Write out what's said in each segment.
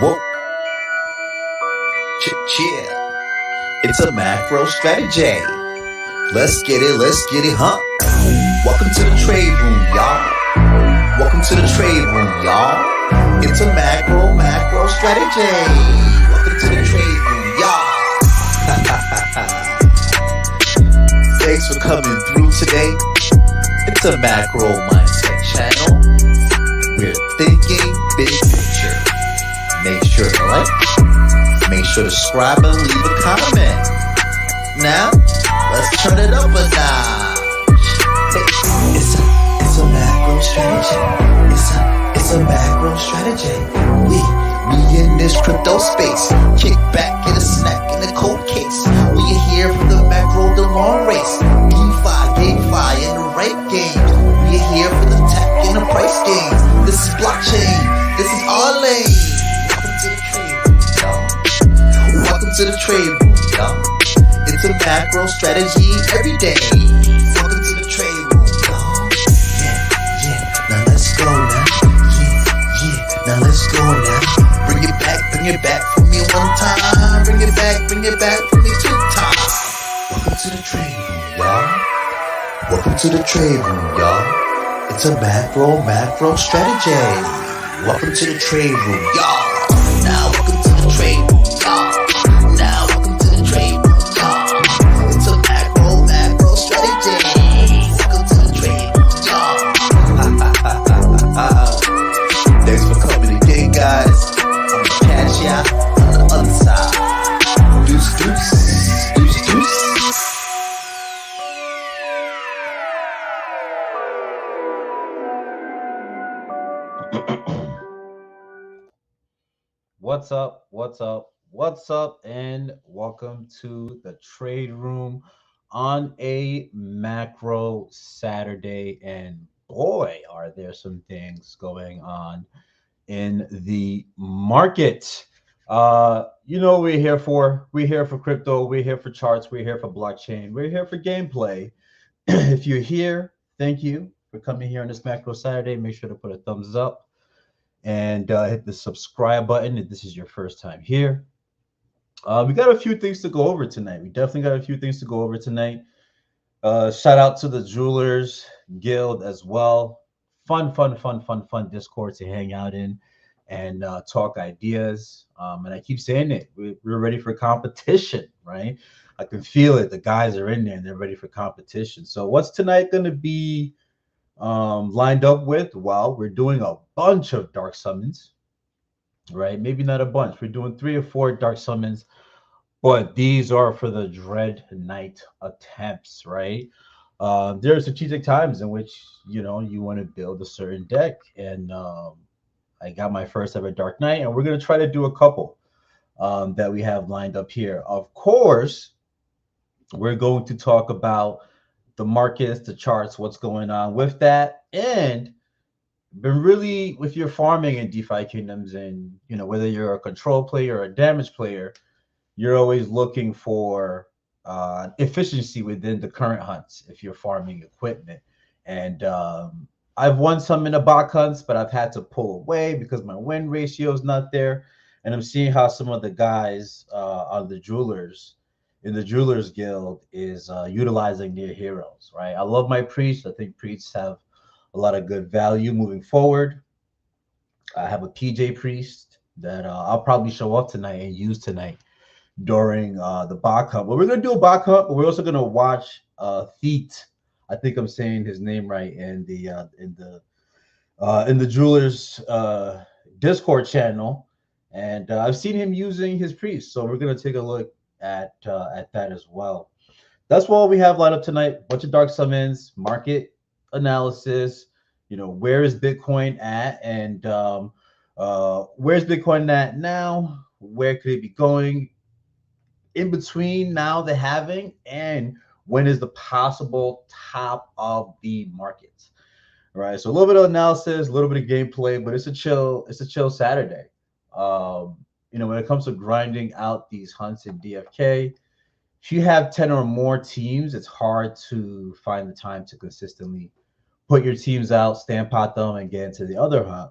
Whoa, chill. It's a macro strategy. Let's get it, huh? Welcome to the trade room, y'all. Welcome to the trade room, y'all. It's a macro strategy. Welcome to the trade room, y'all. Thanks for coming through today. It's a macro mindset channel. We're thinking big picture. Make sure to like, make sure to subscribe and leave a comment. Now, let's turn it up a notch. Hey, it's a macro strategy. It's a macro strategy. We in this crypto space. Kick back, get a snack in the cold case. We are here for the macro, the long race. DeFi, GameFi, and the right games. We are here for the tech and the price games. This is blockchain. This is our lane. Welcome to the trade room, y'all. It's a macro strategy every day. Welcome to the trade room, y'all. Yeah. Now let's go now. Yeah. Now let's go now. Bring it back for me one time. Bring it back for me 2 times. Welcome to the trade room, y'all. Welcome to the trade room, y'all. It's a macro strategy. Welcome to the trade room, y'all. Now welcome to the trade room, y'all. Now welcome to the trade room, y'all. It's a macro strategy. Welcome to the trade room, y'all. Thanks for coming again, guys. I'm gonna catch ya on the other side. Deuce. What's up, and welcome to the trade room on a macro Saturday. And boy, are there some things going on in the market. We're here for crypto, we're here for charts, we're here for blockchain, we're here for gameplay. If you're here, thank you for coming here on this macro Saturday. Make sure to put a thumbs up and hit the subscribe button if this is your first time here. We got a few things to go over tonight. We definitely got a few things to go over tonight. Shout out to the Jewelers Guild as well. Fun Discord to hang out in and talk ideas. And I keep saying it, we're ready for competition, right? I can feel it. The guys are in there and they're ready for competition. So what's tonight going to be lined up with? Well, we're doing a bunch of dark summons, right? Maybe not a bunch. We're doing 3 or 4 dark summons, but these are for the Dreadknight attempts, right? There are strategic times in which you want to build a certain deck, and I got my first ever Dark Knight, and we're gonna try to do a couple that we have lined up here. Of course, we're going to talk about the markets, the charts, what's going on with that, and been really, if you're farming in DeFi kingdoms, and whether you're a control player or a damage player, you're always looking for efficiency within the current hunts if you're farming equipment. And I've won some in the bot hunts, but I've had to pull away because my win ratio is not there. And I'm seeing how some of the guys on the Jewelers in the Jewelers Guild is utilizing their heroes, right? I love my priests. I think priests have a lot of good value moving forward. I have a PJ priest that I'll probably show off tonight and use tonight during the bot hunt. But we're gonna do a bot hunt, but we're also gonna watch Theet. I think I'm saying his name right in the Jewelers Discord channel, and I've seen him using his priest, so we're gonna take a look at that as well. That's what we have lined up tonight. Bunch of dark summons, market analysis. Where is Bitcoin at, and where's Bitcoin at now? Where could it be going in between now the halving, and when is the possible top of the market? Right. So a little bit of analysis, a little bit of gameplay, but it's a chill Saturday. When it comes to grinding out these hunts in DFK, if you have 10 or more teams, it's hard to find the time to consistently put your teams out, stamp out them, and get into the other hunt.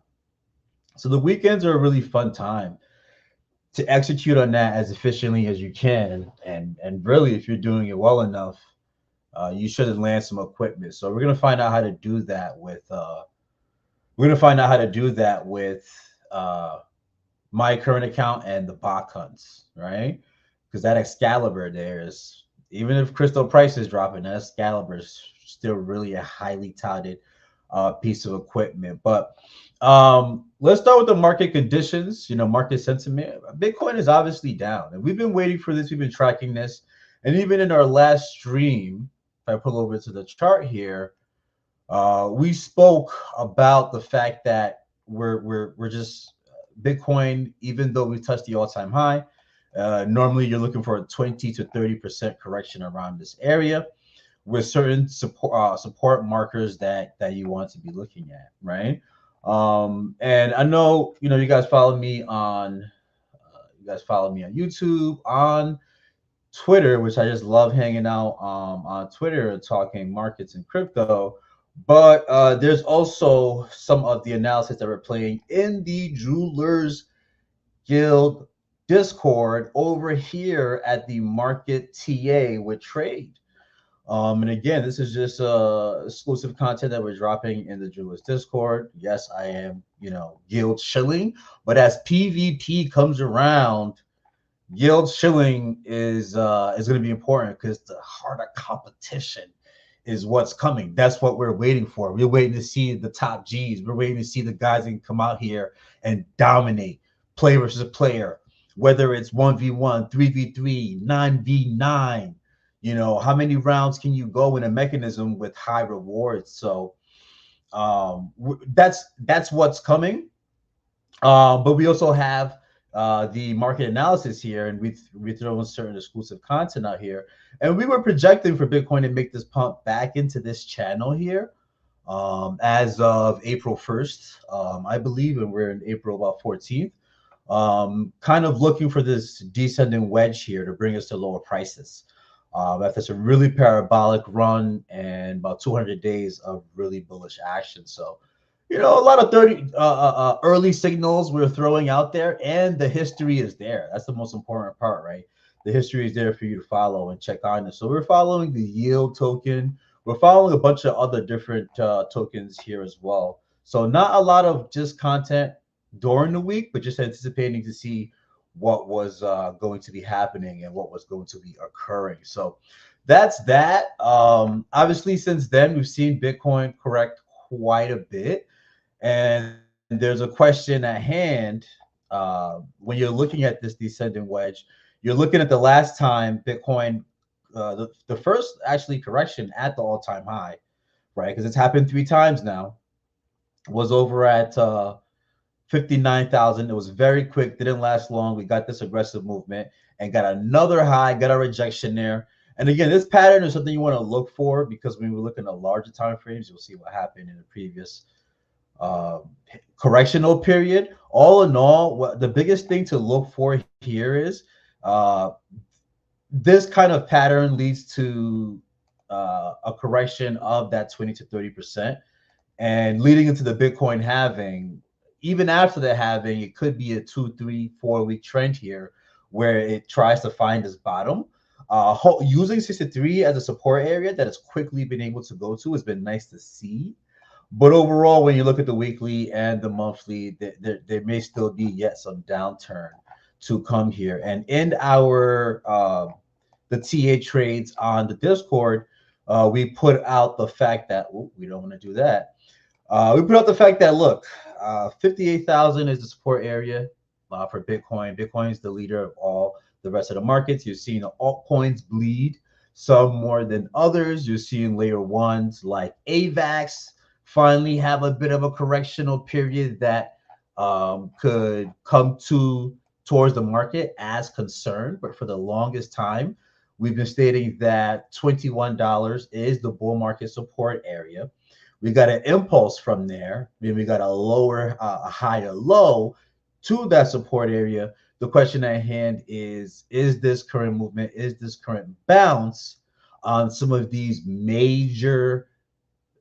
So the weekends are a really fun time. to execute on that as efficiently as you can. And really, if you're doing it well enough, you should land some equipment. So we're gonna find out how to do that with uh, my current account and the bot hunts, right? Because that Excalibur there is, even if crystal price is dropping, that Excalibur is still really a highly touted piece of equipment. But let's start with the market conditions. Market sentiment. Bitcoin is obviously down, and we've been waiting for this. We've been tracking this, and even in our last stream, if I pull over to the chart here, we spoke about the fact that we're just Bitcoin, even though we touched the all-time high. Normally, you're looking for a 20 to 30% correction around this area, with certain support markers that you want to be looking at, right? And I know you guys follow me on YouTube, on Twitter, which I just love hanging out on Twitter and talking markets and crypto. But there's also some of the analysis that we're playing in the Jewelers Guild Discord over here at the Market TA with Trade. And again, this is just exclusive content that we're dropping in the Jewelers Discord. Yes, I am, guild shilling, but as PvP comes around, guild shilling is going to be important because the harder competition is what's coming. That's what we're waiting for. We're waiting to see the top G's. We're waiting to see the guys that can come out here and dominate, player versus player, whether it's 1v1, 3v3, 9v9. How many rounds can you go in a mechanism with high rewards? So that's what's coming. But we also have the market analysis here, and we throw in certain exclusive content out here. And we were projecting for Bitcoin to make this pump back into this channel here as of April 1st, I believe, and we're in April about 14th. Kind of looking for this descending wedge here to bring us to lower prices. After some really parabolic run and about 200 days of really bullish action. So, a lot of early signals we're throwing out there, and the history is there. That's the most important part, right? The history is there for you to follow and check on it. So we're following the yield token. We're following a bunch of other different tokens here as well. So not a lot of just content during the week, but just anticipating to see what was going to be happening and what was going to be occurring. So that's that. Obviously, since then, we've seen Bitcoin correct quite a bit. And there's a question at hand when you're looking at this descending wedge. You're looking at the last time Bitcoin, the first actually correction at the all-time high, right? Because it's happened 3 times now, was over at 59,000. It was very quick, didn't last long. We got this aggressive movement and got another high, got a rejection there. And again, this pattern is something you want to look for, because when we look at the larger time frames, you'll see what happened in the previous correctional period. All in all, the biggest thing to look for here is this kind of pattern leads to a correction of that 20 to 30%, and leading into the Bitcoin halving. Even after the halving, it could be a 2, 3, 4 week trend here where it tries to find this bottom. Using 63 as a support area that it's quickly been able to go to has been nice to see. But overall, when you look at the weekly and the monthly, there may still be yet some downturn to come here. And in our the TA trades on the Discord, we put out the fact that we don't want to do that. We put out the fact that, look, 58,000 is the support area for Bitcoin. Bitcoin is the leader of all the rest of the markets. You're seeing the altcoins bleed, some more than others. You're seeing layer ones like AVAX finally have a bit of a correctional period that could come towards the market as concerned. But for the longest time, we've been stating that $21 is the bull market support area. We got an impulse from there. Then we got a lower, a higher low to that support area. The question at hand is this current movement, is this current bounce on some of these major,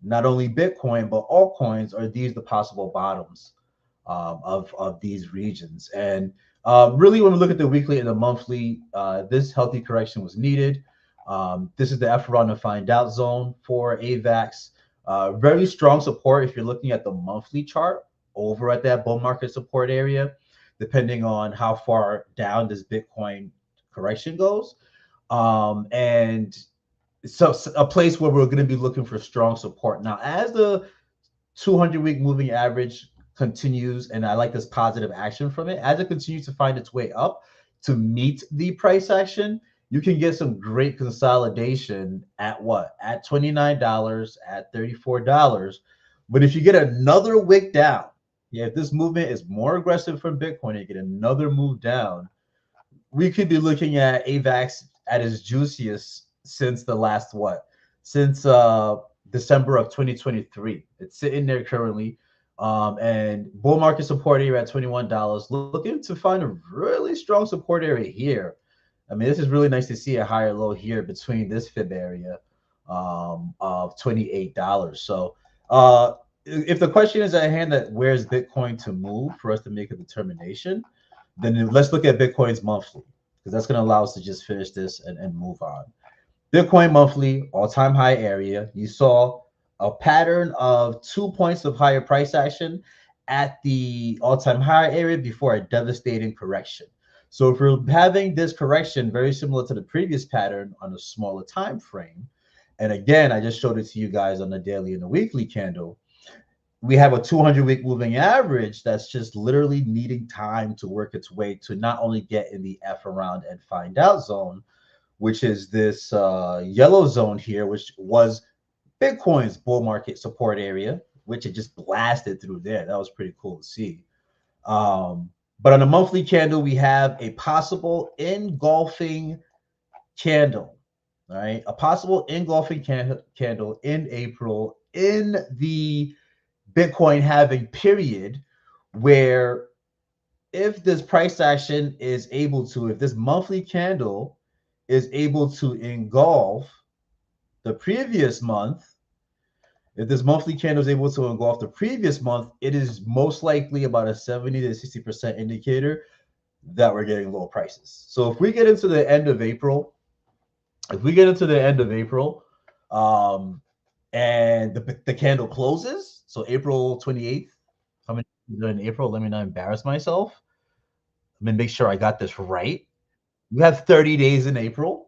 not only Bitcoin, but altcoins, are these the possible bottoms of these regions? And Really, when we look at the weekly and the monthly, this healthy correction was needed. This is the F around and find out zone for AVAX. Very strong support if you're looking at the monthly chart over at that bull market support area, depending on how far down this Bitcoin correction goes. And so a place where we're going to be looking for strong support. Now, as the 200-week moving average continues, and I like this positive action from it, as it continues to find its way up to meet the price action, you can get some great consolidation at what? At $29, at $34. But if you get another wick down, yeah, if this movement is more aggressive from Bitcoin, you get another move down, we could be looking at AVAX at its juiciest since the last what? Since December of 2023. It's sitting there currently. And bull market support area at $21. Looking to find a really strong support area here. I mean, this is really nice to see a higher low here between this fib area of $28. So if the question is at hand that where's Bitcoin to move for us to make a determination, then let's look at Bitcoin's monthly, because that's going to allow us to just finish this and move on. Bitcoin monthly, all-time high area. You saw a pattern of 2 points of higher price action at the all-time high area before a devastating correction. So if we're having this correction very similar to the previous pattern on a smaller time frame, and again, I just showed it to you guys on the daily and the weekly candle, we have a 200-week moving average that's just literally needing time to work its way to not only get in the F around and find out zone, which is this yellow zone here, which was Bitcoin's bull market support area, which it just blasted through there. That was pretty cool to see. But on a monthly candle, we have a possible engulfing candle, all right? A possible engulfing candle in April in the Bitcoin halving period, where if this price action is able to, if this monthly candle is able to engulf the previous month, if this monthly candle is able to engulf the previous month, it is most likely about a 70 to 60% indicator that we're getting low prices. So if we get into the end of April, and the candle closes, so April 28th, coming in April, let me not embarrass myself. Let me make sure I got this right. You have 30 days in April.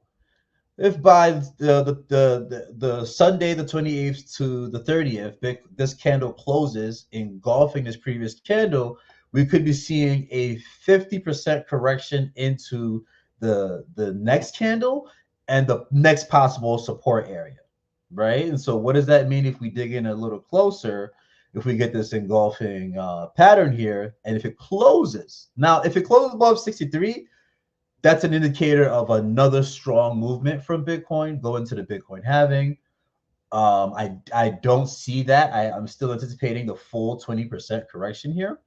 If by the Sunday, the 28th to the 30th, this candle closes, engulfing this previous candle, we could be seeing a 50% correction into the next candle and the next possible support area, right? And so what does that mean if we dig in a little closer? If we get this engulfing pattern here, and if it closes, now if it closes above 63, that's an indicator of another strong movement from Bitcoin going to the Bitcoin halving. I don't see that. I'm still anticipating the full 20% correction here,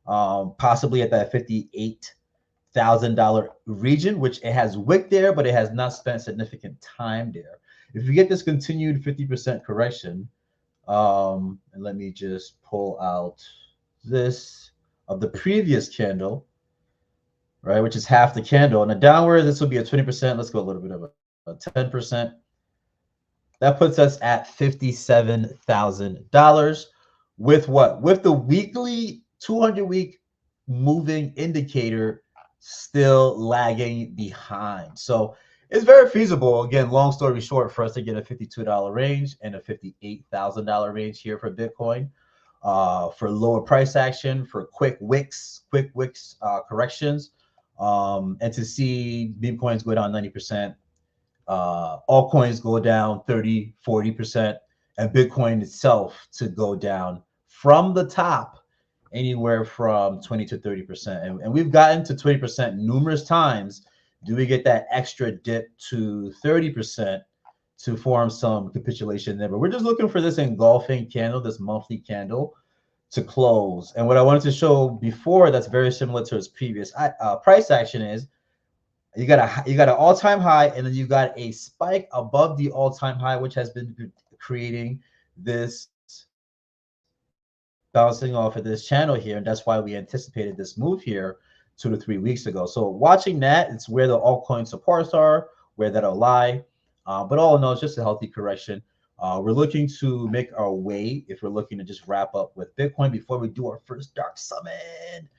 possibly at that $58,000 region, which it has wicked there, but it has not spent significant time there. If we get this continued 50% correction, and let me just pull out this of the previous candle, right, which is half the candle. And a downward, this will be a 20%. Let's go a little bit of a 10%. That puts us at $57,000 with what? With the weekly 200-week moving indicator still lagging behind. So it's very feasible, again, long story short, for us to get a $52 range and a $58,000 range here for Bitcoin, for lower price action, for quick wicks corrections, and to see meme coins go down 90%, altcoins go down 30, 40%, and Bitcoin itself to go down from the top anywhere from 20 to 30%. And we've gotten to 20% numerous times. Do we get that extra dip to 30% to form some capitulation there? But we're just looking for this engulfing candle, this monthly candle, to close. And what I wanted to show before that's very similar to its previous price action is you got an all-time high, and then you got a spike above the all-time high, which has been creating this bouncing off of this channel here, and that's why we anticipated this move here 2 to 3 weeks ago. So watching that, it's where the altcoin supports are, where that'll lie. But all in all, it's just a healthy correction. We're looking to make our way if we're looking to just wrap up with Bitcoin before we do our first dark summon.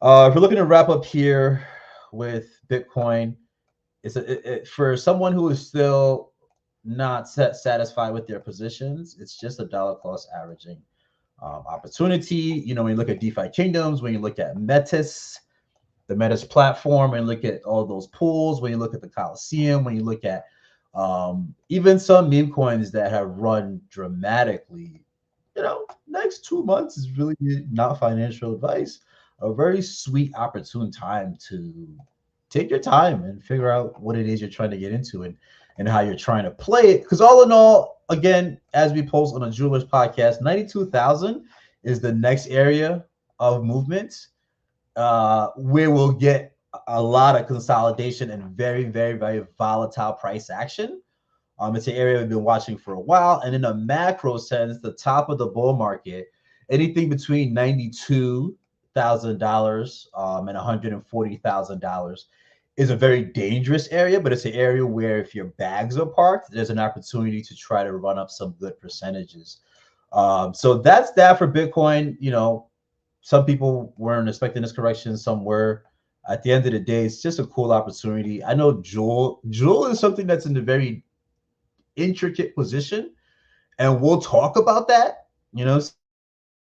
If we're looking to wrap up here with Bitcoin, for someone who is still not satisfied with their positions, it's just a dollar cost averaging opportunity. You know, when you look at DeFi Kingdoms, when you look at Metis, the Metis platform, and look at all those pools, when you look at the Coliseum, when you look at even some meme coins that have run dramatically, you know, next 2 months is really not financial advice. A very sweet, opportune time to take your time and figure out what it is you're trying to get into and how you're trying to play it. Because all in all, again, as we post on a Jewelers podcast, 92,000 is the next area of movement where we'll get a lot of consolidation and very, very, very volatile price action. It's an area we've been watching for a while. And in a macro sense, the top of the bull market, anything between $92,000 and $140,000 is a very dangerous area, but it's an area where if your bags are parked, there's an opportunity to try to run up some good percentages. So that's that for Bitcoin. You know, some people weren't expecting this correction, some were. At the end of the day, it's just a cool opportunity. I know Jewel is something that's in a very intricate position, and we'll talk about that. You know,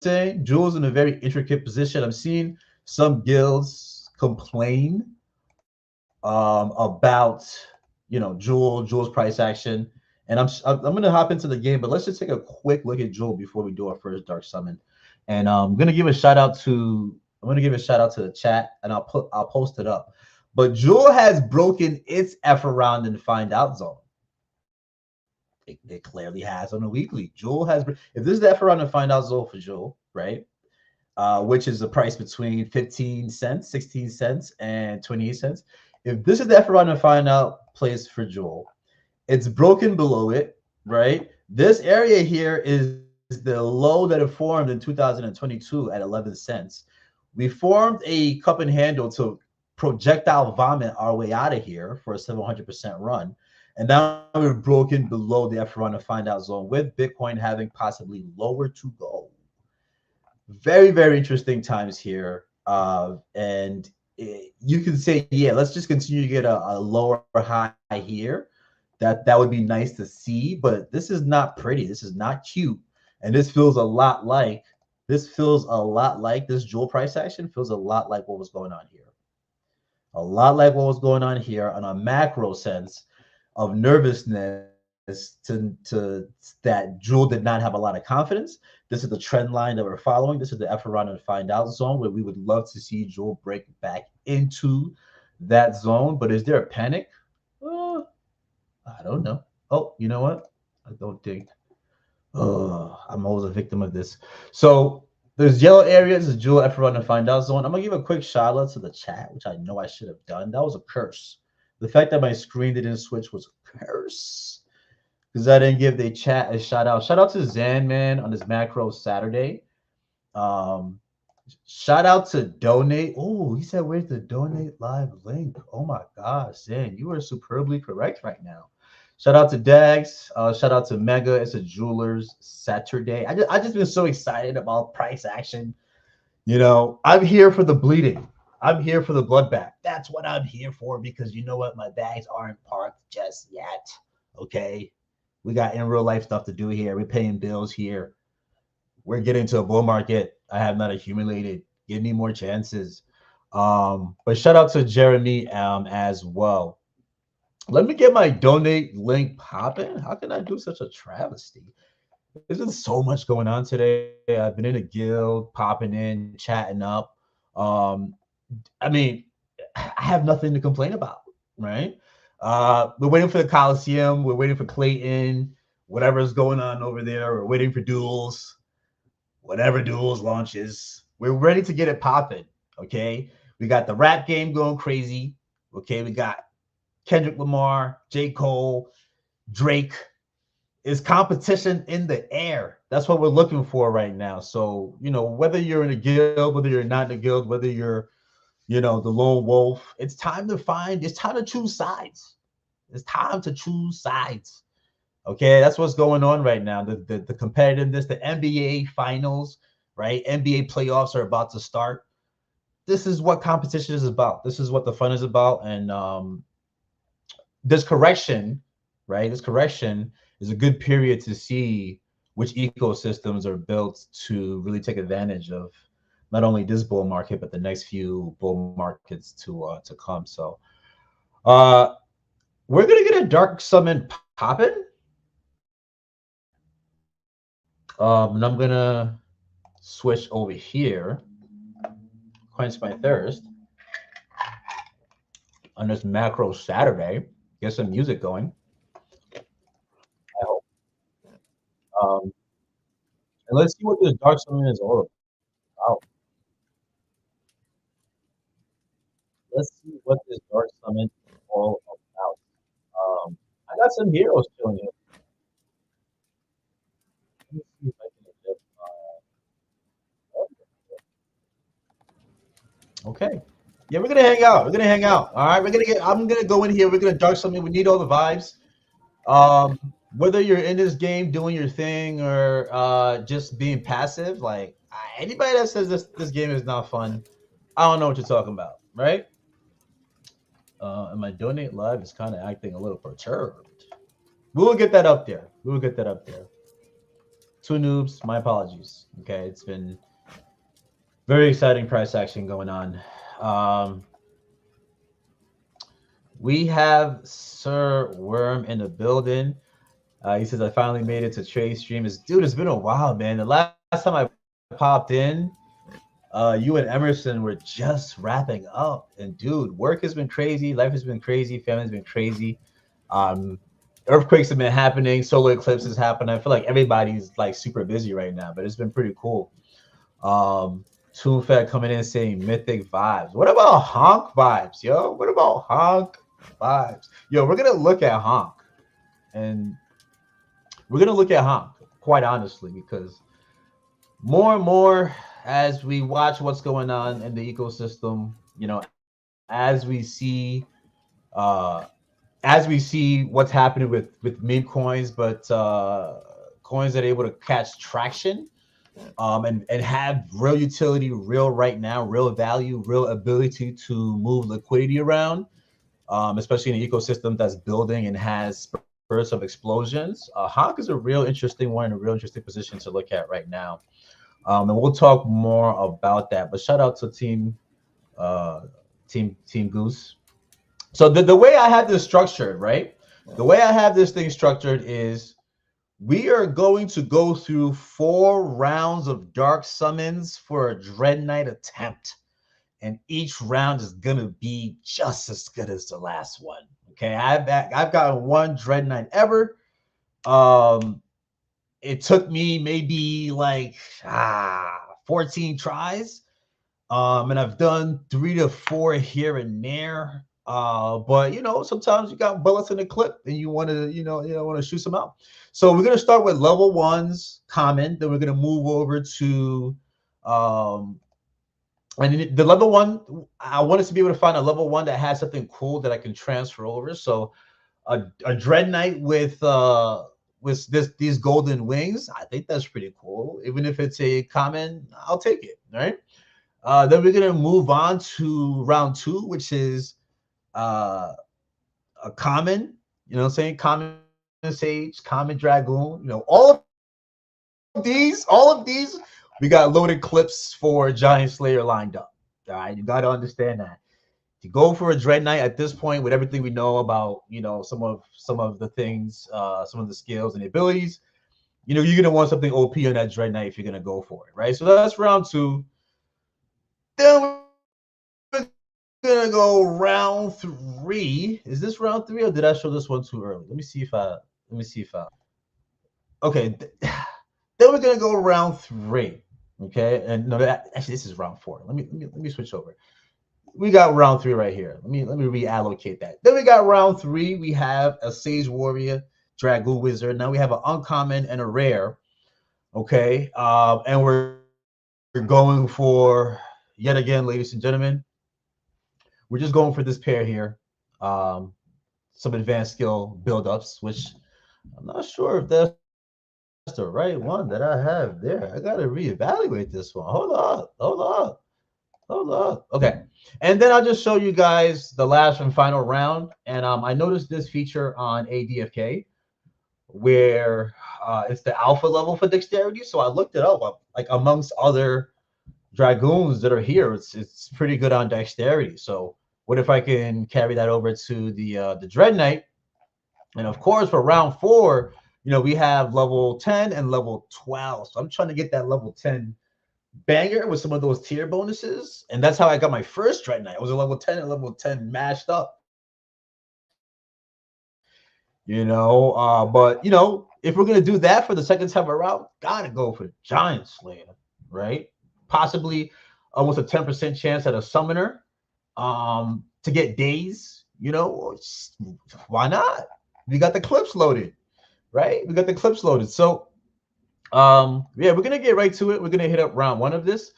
saying Jewel's in a very intricate position. I'm seeing some guilds complain about Jewel's price action, and I'm gonna hop into the game, but let's just take a quick look at Jewel before we do our first dark summon. And I'm gonna give a shout out to the chat, and I'll post it up. But Jewel has broken its F around and find out zone. It clearly has on a weekly. Jewel has, if this is the F around and find out zone for Jewel, right? Which is the price between 15 cents, 16 cents, and 28 cents. If this is the F around and find out place for Jewel, it's broken below it, right? This area here is the low that it formed in 2022 at 11 cents. We formed a cup and handle to projectile vomit our way out of here for a 700% run. And now we're broken below the F around and find out zone with Bitcoin having possibly lower to go. Very, very interesting times here. And you can say, yeah, let's just continue to get a lower high here. That would be nice to see, but this is not pretty. This is not cute. And this feels a lot like this Jewel price action feels a lot like what was going on here. A lot like what was going on here on a macro sense of nervousness to that Jewel did not have a lot of confidence. This is the trend line that we're following. This is the F around and find out zone where we would love to see Jewel break back into that zone. But is there a panic? I don't know. Oh, you know what? I don't think. Oh, I'm always a victim of this. So there's yellow areas, the Jewel F around and find out zone. I'm gonna give a quick shout out to the chat, which I know I should have done. That was a curse. The fact that my screen didn't switch was a curse because I didn't give the chat a shout out. Shout out to Zan, man, on this macro Saturday. Shout out to Donate. Oh, he said, where's the Donate live link? Oh my gosh, Zan, you are superbly correct right now. Shout out to Dags. Shout out to Mega. It's a Jewelers Saturday. I just been so excited about price action. You know, I'm here for the bleeding. I'm here for the bloodbath. That's what I'm here for because you know what? My bags aren't parked just yet. Okay. We got in real life stuff to do here. We're paying bills here. We're getting to a bull market. I have not accumulated. Give me more chances. But shout out to Jeremy as well. Let me get my donate link popping. How can I do such a travesty? There's been so much going on today. I've been in a guild, popping in, chatting up. I mean, I have nothing to complain about, right? We're waiting for the Coliseum. We're waiting for Clayton. Whatever's going on over there. We're waiting for duels. Whatever duels launches. We're ready to get it popping, okay? We got the rap game going crazy, okay? We got Kendrick Lamar, J. Cole, Drake. Is competition in the air. That's what we're looking for right now. So, you know, whether you're in a guild, whether you're not in a guild, whether you're the lone wolf. It's time to find. It's time to choose sides. It's time to choose sides. Okay, that's what's going on right now. The competitiveness, the NBA finals, right? NBA playoffs are about to start. This is what competition is about. This is what the fun is about. And this correction, right? This correction is a good period to see which ecosystems are built to really take advantage of not only this bull market but the next few bull markets to come. So uh, we're gonna get a dark summon popping. And I'm gonna switch over here, quench my thirst on this macro Saturday. Get some music going. I hope. Um, and let's see what this dark summon is all about. Let's see what this dark summon is all about. I got some heroes chilling here. Let me see if I can adjust my. Okay. Yeah, we're gonna hang out. We're gonna hang out. All right. I'm gonna go in here. We're gonna dark something. We need all the vibes. Um, whether you're in this game doing your thing or just being passive, like anybody that says this game is not fun, I don't know what you're talking about, right? And my donate live is kind of acting a little perturbed. We will get that up there. We will get that up there. Two noobs, my apologies. Okay, it's been very exciting price action going on. We have Sir Worm in the building. He says, I finally made it to trade stream. Dude, it's been a while, man. The last time I popped in, you and Emerson were just wrapping up. And dude, work has been crazy. Life has been crazy. Family's been crazy. Earthquakes have been happening. Solar eclipses happen. I feel like everybody's like super busy right now, but it's been pretty cool. TuneFed coming in saying mythic vibes. What about honk vibes, yo? What about honk vibes? Yo, we're gonna look at honk, and we're gonna look at honk quite honestly, because more and more as we watch what's going on in the ecosystem, as we see what's happening with meme coins, but coins that are able to catch traction. And have real utility, real right now, real value, real ability to move liquidity around, especially in an ecosystem that's building and has spurts of explosions. Honk is a real interesting one, a real interesting position to look at right now. And we'll talk more about that. But shout out to Team Goose. So the way I have this structured, right? The way I have this thing structured is we are going to go through 4 rounds of dark summons for a Dreadknight attempt. And each round is going to be just as good as the last one. Okay, I've got one Dreadknight ever. It took me maybe like 14 tries. And I've done 3 to 4 here and there. But sometimes you got bullets in the clip and you want to, want to shoot some out. So we're gonna start with level 1s common. Then we're gonna move over to and the level 1, I wanted to be able to find a level 1 that has something cool that I can transfer over. So a Dreadknight with these golden wings, I think that's pretty cool. Even if it's a common, I'll take it. All right. Then we're gonna move on to round 2, which is a common, common sage, common dragoon, all of these, we got loaded clips for Giant Slayer lined up. All right, you got to understand that. To go for a Dreadknight at this point, with everything we know about, some of the things, some of the skills and the abilities, you're gonna want something OP on that Dreadknight if you're gonna go for it, right? So that's round 2. Then we're gonna go round 3. Is this round 3 or did I show this one too early? Let me see if I. Okay. Then we're gonna go round 3. Okay, and no, actually this is round 4. Let me switch over. We got round 3 right here. Let me reallocate that. Then we got round 3. We have a Sage Warrior, Dragoon Wizard. Now we have an uncommon and a rare. Okay, and we're going for, yet again, ladies and gentlemen, we're just going for this pair here. Some advanced skill buildups, which I'm not sure if that's the right one that I have there. I gotta reevaluate this one. Hold up. Okay, and then I'll just show you guys the last and final round. And I noticed this feature on ADFK where it's the alpha level for dexterity. So I looked it up. Like amongst other dragoons that are here, it's pretty good on dexterity. So what if I can carry that over to the Dreadknight? And of course, for round 4, we have level 10 and level 12. So I'm trying to get that level 10 banger with some of those tier bonuses. And that's how I got my first Dreadknight. It was a level 10 and level 10 mashed up. But if we're gonna do that for the second time around, gotta go for Giant Slayer, right? Possibly almost a 10% chance at a summoner to get days. Why not? We got the clips loaded, right? We got the clips loaded. So yeah, we're gonna get right to it. We're gonna hit up round 1 of this,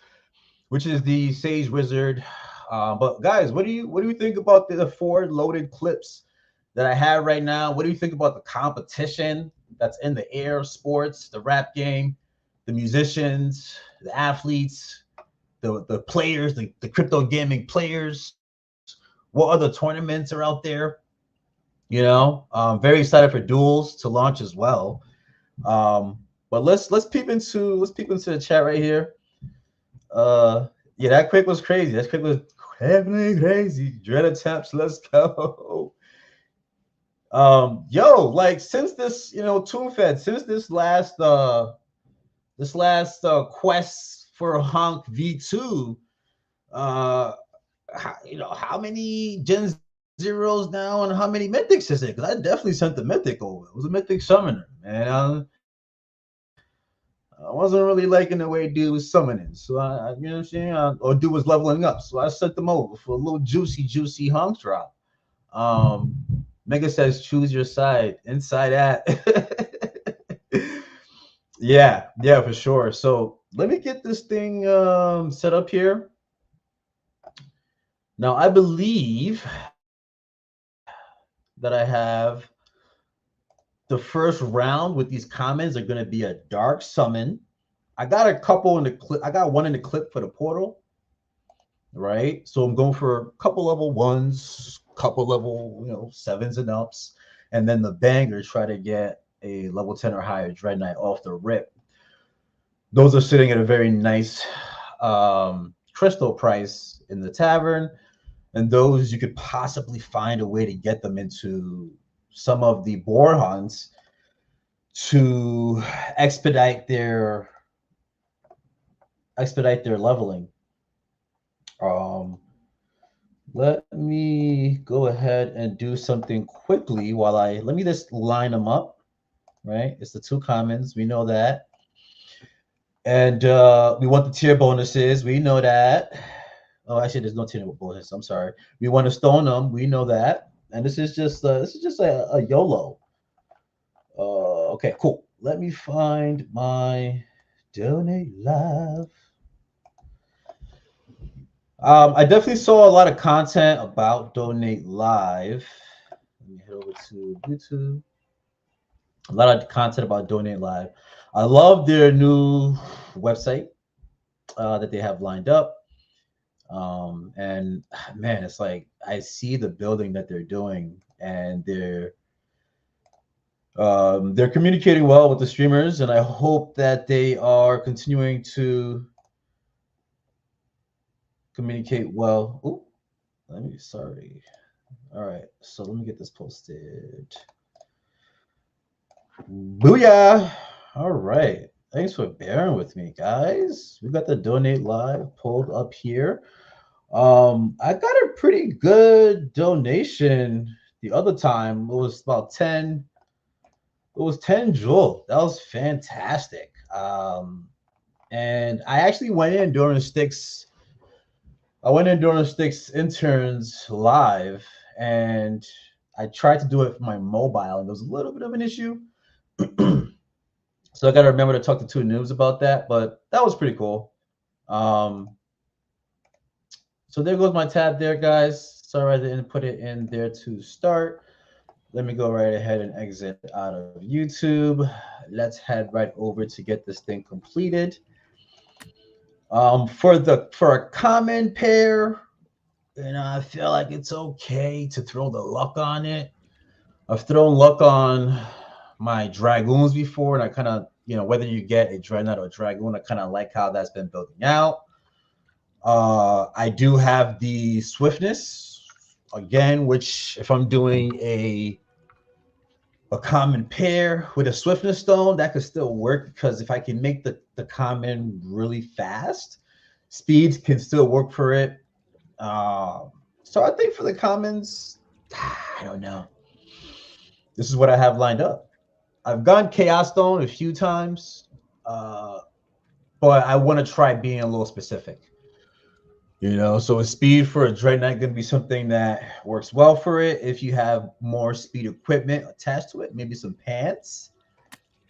which is the Sage Wizard. But guys, what do you think about the 4 loaded clips that I have right now? What do you think about the competition that's in the air sports, the rap game, the musicians, the athletes, the players, the crypto gaming players? What other tournaments are out there? Very excited for duels to launch as well. But let's peep into the chat right here. Yeah, that quick was crazy. That quick was definitely crazy. Dread attempts. Let's go. Like since this, TuneFed, since this last quest for Honk V2, how many Gen Zeros now and how many mythics is it? Because I definitely sent the mythic over. It was a mythic summoner, man. I wasn't really liking the way dude was summoning, so I you know what I'm saying, or dude was leveling up, so I sent them over for a little juicy Honk drop. Mega says choose your side. Inside at. yeah, for sure. So let me get this thing set up here. Now I believe that I have the first round with these commons are going to be a dark summon. I got a couple in the clip. I got one in the clip for the portal, right? So I'm going for a couple level 1s, couple level 7s and ups, and then the banger try to get a level 10 or higher Dreadknight off the rip. Those are sitting at a very nice crystal price in the tavern, and those you could possibly find a way to get them into some of the boar hunts to expedite their leveling. Let me go ahead and do something quickly while let me just line them up, right? It's the 2 commons, we know that. And we want the tier bonuses, we know that. Oh, actually, there's no tier bonus. I'm sorry. We want to stone them, we know that. And this is just a YOLO. Okay, cool. Let me find my donate live. I definitely saw a lot of content about Donate Live. Let me head over to YouTube. A lot of content about Donate Live. I love their new website that they have lined up. And man, it's like I see the building that they're doing, and they're communicating well with the streamers, and I hope that they are continuing to communicate well. Ooh, sorry. All right, so let me get this posted. Booyah! All right, thanks for bearing with me, guys. We got the Donate Live pulled up here. I got a pretty good donation the other time. It was about 10. It was 10 jewel. That was fantastic. And I actually went in during Styx. I went in during Styx interns live, and I tried to do it for my mobile, and there was a little bit of an issue. So I got to remember to talk to 2 noobs about that, but that was pretty cool. So there goes my tab there, guys. Sorry, I didn't put it in there to start. Let me go right ahead and exit out of YouTube. Let's head right over to get this thing completed. For a common pair, I feel like it's okay to throw the luck on it. I've thrown luck on my dragoons before, and I kind of, whether you get a dreadnought or a dragoon, I kind of like how that's been building out. I do have the swiftness again, which if I'm doing a common pair with a swiftness stone, that could still work, because if I can make the common really fast, speeds can still work for it. So I think for the commons, I don't know. This is what I have lined up. I've gone Chaos Stone a few times, but I want to try being a little specific. So a speed for a Dreadknight going to be something that works well for it. If you have more speed equipment attached to it, maybe some pants.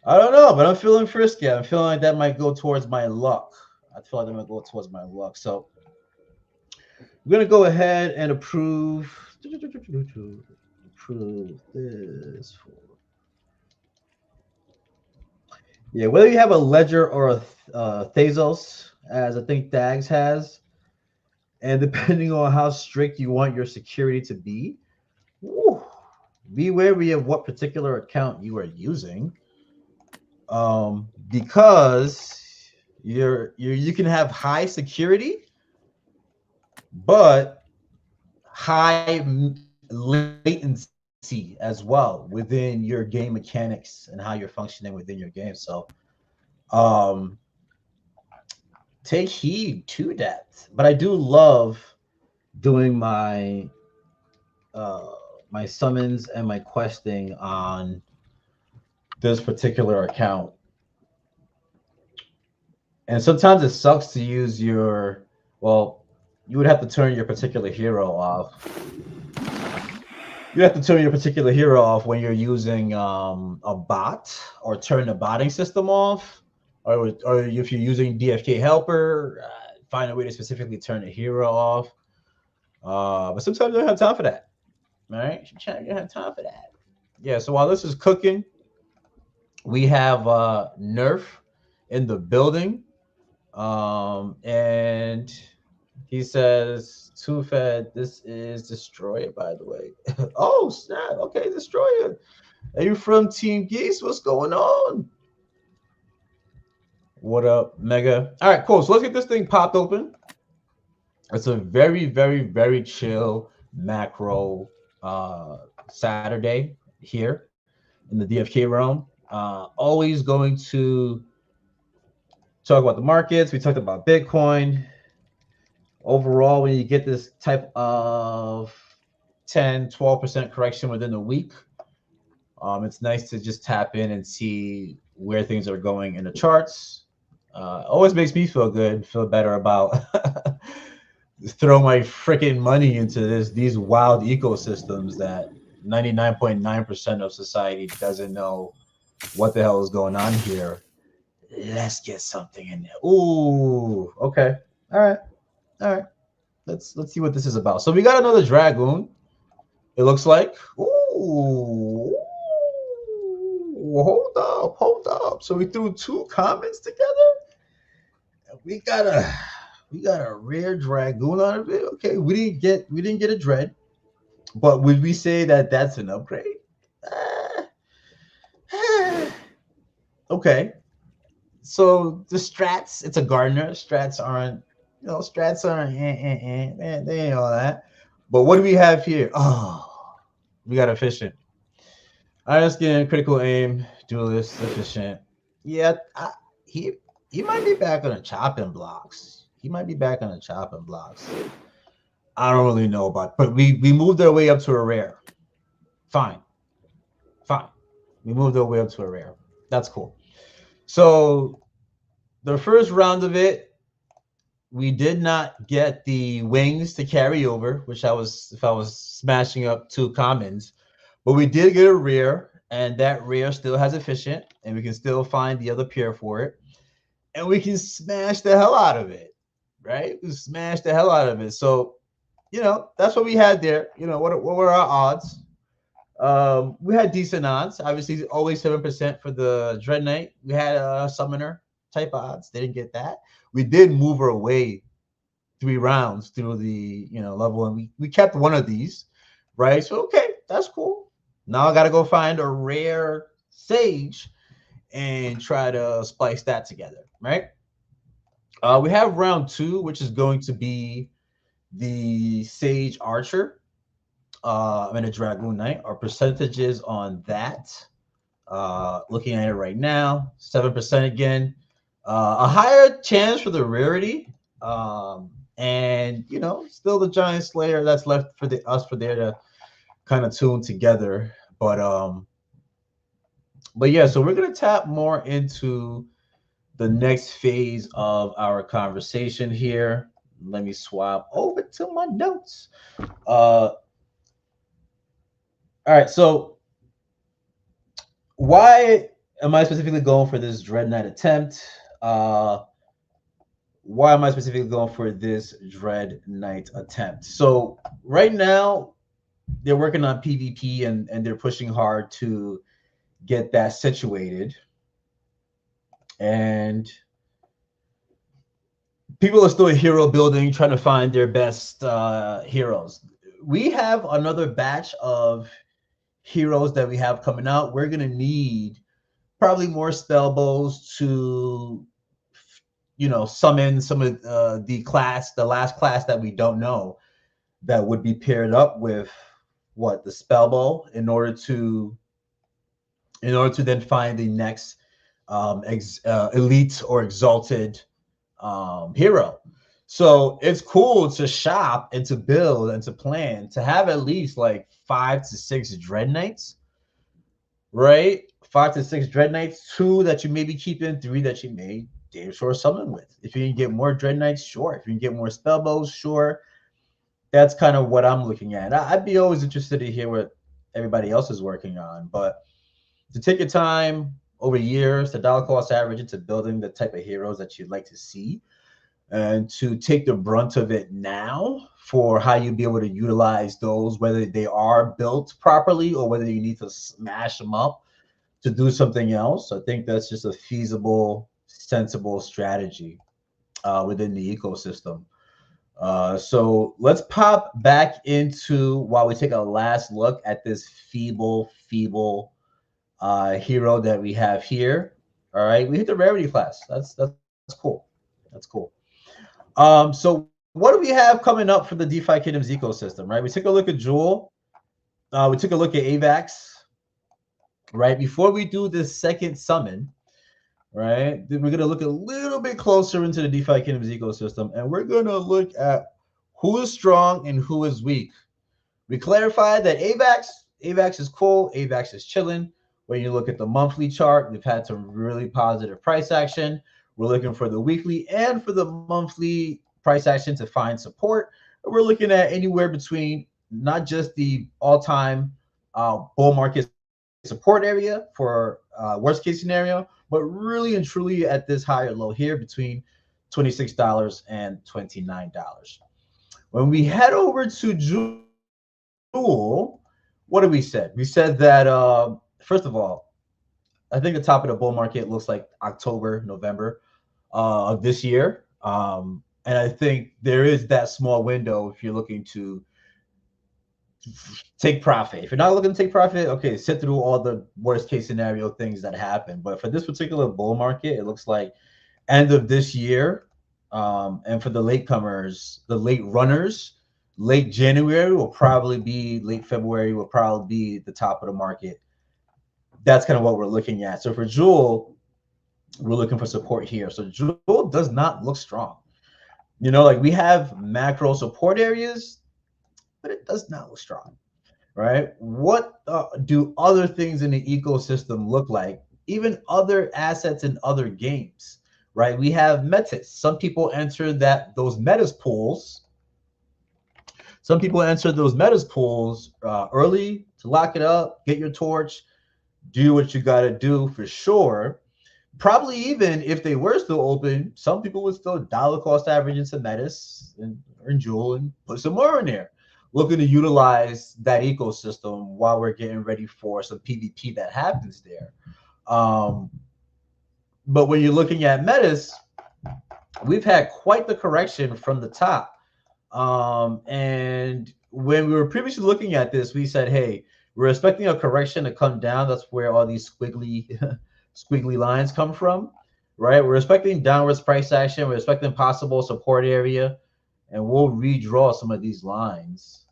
I don't know, but I'm feeling frisky. I'm feeling like that might go towards my luck. I feel like that might go towards my luck. So I'm going to go ahead and approve this for. Yeah, whether you have a Ledger or a Thazos, as I think Dags has, and depending on how strict you want your security to be, be wary of what particular account you are using, because you can have high security, but high latency as well within your game mechanics and how you're functioning within your game. So, take heed to that. But I do love doing my my summons and my questing on this particular account. And sometimes it sucks to use you would have to turn your particular hero off. You have to turn your particular hero off when you're using a bot, or turn the botting system off, or if you're using DFK helper, find a way to specifically turn the hero off. But sometimes you don't have time for that. All right, you don't have time for that. Yeah. So while this is cooking, we have Nerf in the building, and he says, "Two Fed, this is Destroyer, by the way." Oh snap! Okay, Destroyer. Are you from Team Geese? What's going on? What up, Mega? All right, cool. So let's get this thing popped open. It's a very, very, very chill macro Saturday here in the DFK realm. Always going to talk about the markets. We talked about Bitcoin. Overall, when you get this type of 10-12% correction within a week, it's nice to just tap in and see where things are going in the charts. Always makes me feel good, feel better about throw my freaking money into these wild ecosystems that 99.9% of society doesn't know what the hell is going on here. Let's get something in there. Ooh, okay. All right. Let's see what this is about. So we got another dragoon. It looks like. Ooh. Hold up. So we threw two comments together. We got a rare dragoon out of it. Okay, we didn't get a dread, but would we say that that's an upgrade? Okay. So the strats, it's a Gardner. Strats aren't they ain't all that. But what do we have here? Oh, we got efficient. Iron skin, critical aim, duelist, efficient. Yeah, he might be back on the chopping blocks. I don't really know about, but we moved our way up to a rare. Fine. We moved our way up to a rare. That's cool. So the first round of it, we did not get the wings to carry over, which if I was smashing up two commons, but we did get a rare, and that rare still has efficient, and we can still find the other pair for it, and we can smash the hell out of it, right? We smash the hell out of it. So that's what we had there. What were our odds? We had decent odds. Obviously, always 7% for the Dreadknight. We had a summoner type odds. Didn't get that. We did move her away 3 rounds through the level, and we kept one of these, right? So okay, that's cool. Now I got to go find a rare Sage and try to splice that together, right? We have round two, which is going to be the Sage Archer and a Dragoon Knight. Our percentages on that, looking at it right now, 7% again. A higher chance for the rarity. And still the Giant Slayer that's left for us for there to kind of tune together. But yeah, so we're gonna tap more into the next phase of our conversation here. Let me swap over to my notes. All right, so why am I specifically going for this Dreadknight attempt? Why am I specifically going for this Dreadknight attempt? So right now they're working on PvP and they're pushing hard to get that situated. And people are still hero building, trying to find their best heroes. We have another batch of heroes that we have coming out. We're gonna need probably more spell bows to summon some of the last class that we don't know that would be paired up with the spell bow in order to then find the next elite or exalted hero. So it's cool to shop and to build and to plan to have at least like 5 to 6 Dreadknights, right? 5 to 6 Dreadknights, 2 that you maybe keep in, 3 that you may damn sure summon with. If you can get more Dreadknights, sure. If you can get more spellbows, sure. That's kind of what I'm looking at. I'd be always interested to hear what everybody else is working on, but to take your time over years, the dollar cost average into building the type of heroes that you'd like to see, and to take the brunt of it now for how you'd be able to utilize those, whether they are built properly or whether you need to smash them up to do something else. I think that's just a feasible, sensible strategy within the ecosystem. So let's pop back into, while we take a last look at this feeble hero that we have here. All right, we hit the rarity class. That's cool. That's cool. So what do we have coming up for the DeFi Kingdoms ecosystem? Right, we took a look at Jewel. We took a look at AVAX. Right, before we do this second summon, right, then we're gonna look a little bit closer into the DeFi Kingdoms ecosystem, and we're gonna look at who is strong and who is weak. We clarified that AVAX is cool, AVAX is chilling. When you look at the monthly chart, we've had some really positive price action. We're looking for the weekly and for the monthly price action to find support. We're looking at anywhere between not just the all-time bull market support area for worst case scenario, but really and truly at this higher low here between $26 and $29. When we head over to Jewel, what did we said? We said that first of all, I think the top of the bull market looks like October, November of this year. And I think there is that small window if you're looking to take profit. If you're not looking to take profit, okay, sit through all the worst case scenario things that happen. But for this particular bull market, it looks like end of this year. And for the latecomers, the late runners, late January will probably be, late February will probably be the top of the market. That's kind of what we're looking at. So for Jewel, we're looking for support here. So Jewel does not look strong. Like we have macro support areas, but it does not look strong, right? What do other things in the ecosystem look like? Even other assets in other games, right? We have metas. Some people enter those metas pools. Some people enter those metas pools early to lock it up, get your torch, do what you got to do for sure. Probably even if they were still open, some people would still dollar cost average into metas, and and jewel and put some more in there. Looking to utilize that ecosystem while we're getting ready for some PvP that happens there. Um, but when you're looking at metas, we've had quite the correction from the top. And when we were previously looking at this, we said, hey, we're expecting a correction to come down. That's where all these squiggly squiggly lines come from, right? We're expecting downwards price action. We're expecting possible support area, and we'll redraw some of these lines.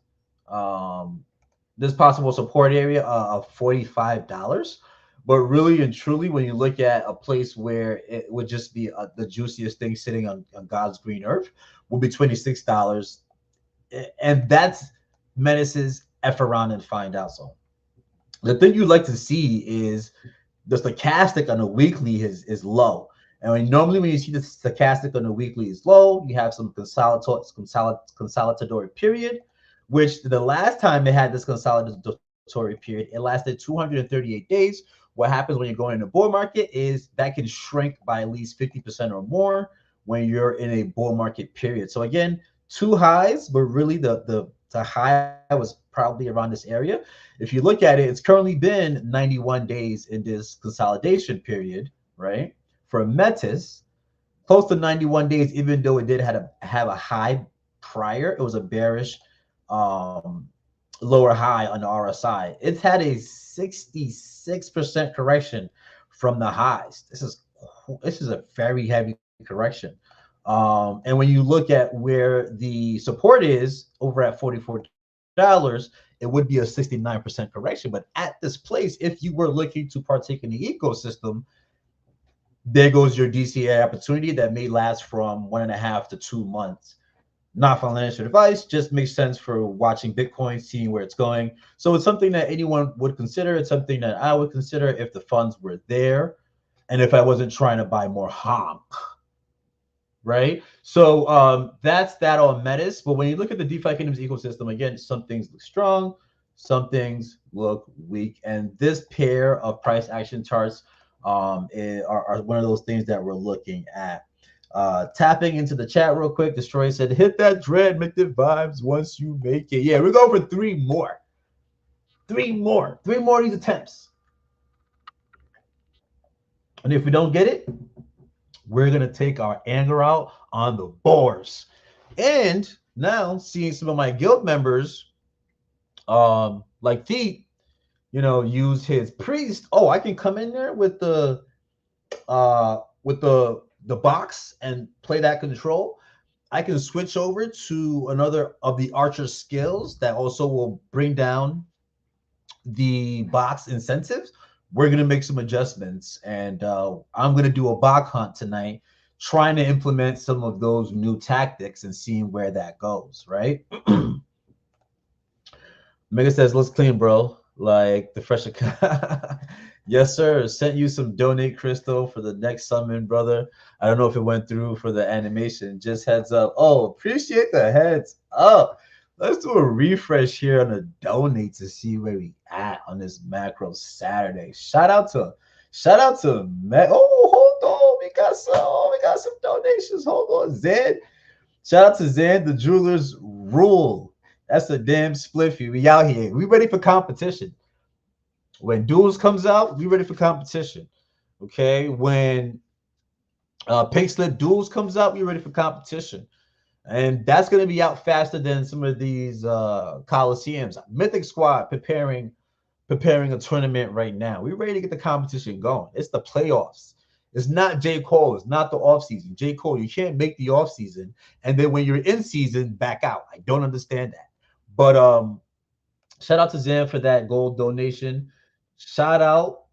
This possible support area of $45. But really and truly, when you look at a place where it would just be the juiciest thing sitting on God's green earth, will be $26. And that's Menace's F around and find out zone. The thing you like to see is the stochastic on the weekly is low. And normally when you see the stochastic on the weekly is low, you have some consolidatory period, which the last time they had this consolidatory period, it lasted 238 days. What happens when you're going in a bull market is that can shrink by at least 50% or more when you're in a bull market period. So again, two highs, but really the high was probably around this area. If you look at it, it's currently been 91 days in this consolidation period, right? For Metis, close to 91 days, even though it did have a high prior, it was a bearish lower high on the RSI. It's had a 66% correction from the highs. This is a very heavy correction. And when you look at where the support is over at $44, it would be a 69% correction. But at this place, if you were looking to partake in the ecosystem, there goes your DCA opportunity that may last from 1.5 to 2 months. Not financial advice, just makes sense for watching Bitcoin, seeing where it's going. So it's something that anyone would consider. It's something that I would consider if the funds were there and if I wasn't trying to buy more honk, right? So that's that on Metis. But when you look at the DeFi Kingdoms ecosystem, again, some things look strong, some things look weak. And this pair of price action charts are one of those things that we're looking at. Tapping into the chat real quick, Destroy said, hit that dread, make the vibes once you make it. Yeah, we're going for three more of these attempts. And if we don't get it, we're going to take our anger out on the boars. And now seeing some of my guild members, like Feet, use his priest. Oh, I can come in there with the box and play that control. I can switch over to another of the archer skills that also will bring down the box incentives. We're going to make some adjustments, and I'm going to do a bot hunt tonight, trying to implement some of those new tactics and seeing where that goes, right? Mega says, let's clean, bro. Like the fresh account. Yes, sir. Sent you some donate crystal for the next summon, brother. I don't know if it went through for the animation. Just heads up. Oh, appreciate the heads up. Let's do a refresh here on the donate to see where we at on this macro Saturday. Shout out to Meg. Oh, hold on. We got some donations. Hold on, Zed. Shout out to Zed, the Jewelers Rule. That's a damn spliffy. We out here. We ready for competition. When Duels comes out, we ready for competition. Okay. When Pink Slip Duels comes out, we ready for competition. And that's going to be out faster than some of these Coliseums. Mythic Squad preparing a tournament right now. We're ready to get the competition going. It's the playoffs. It's not J. Cole. It's not the offseason. J. Cole, you can't make the offseason. And then when you're in season, back out. I don't understand that. But shout out to Zan for that gold donation. Shout out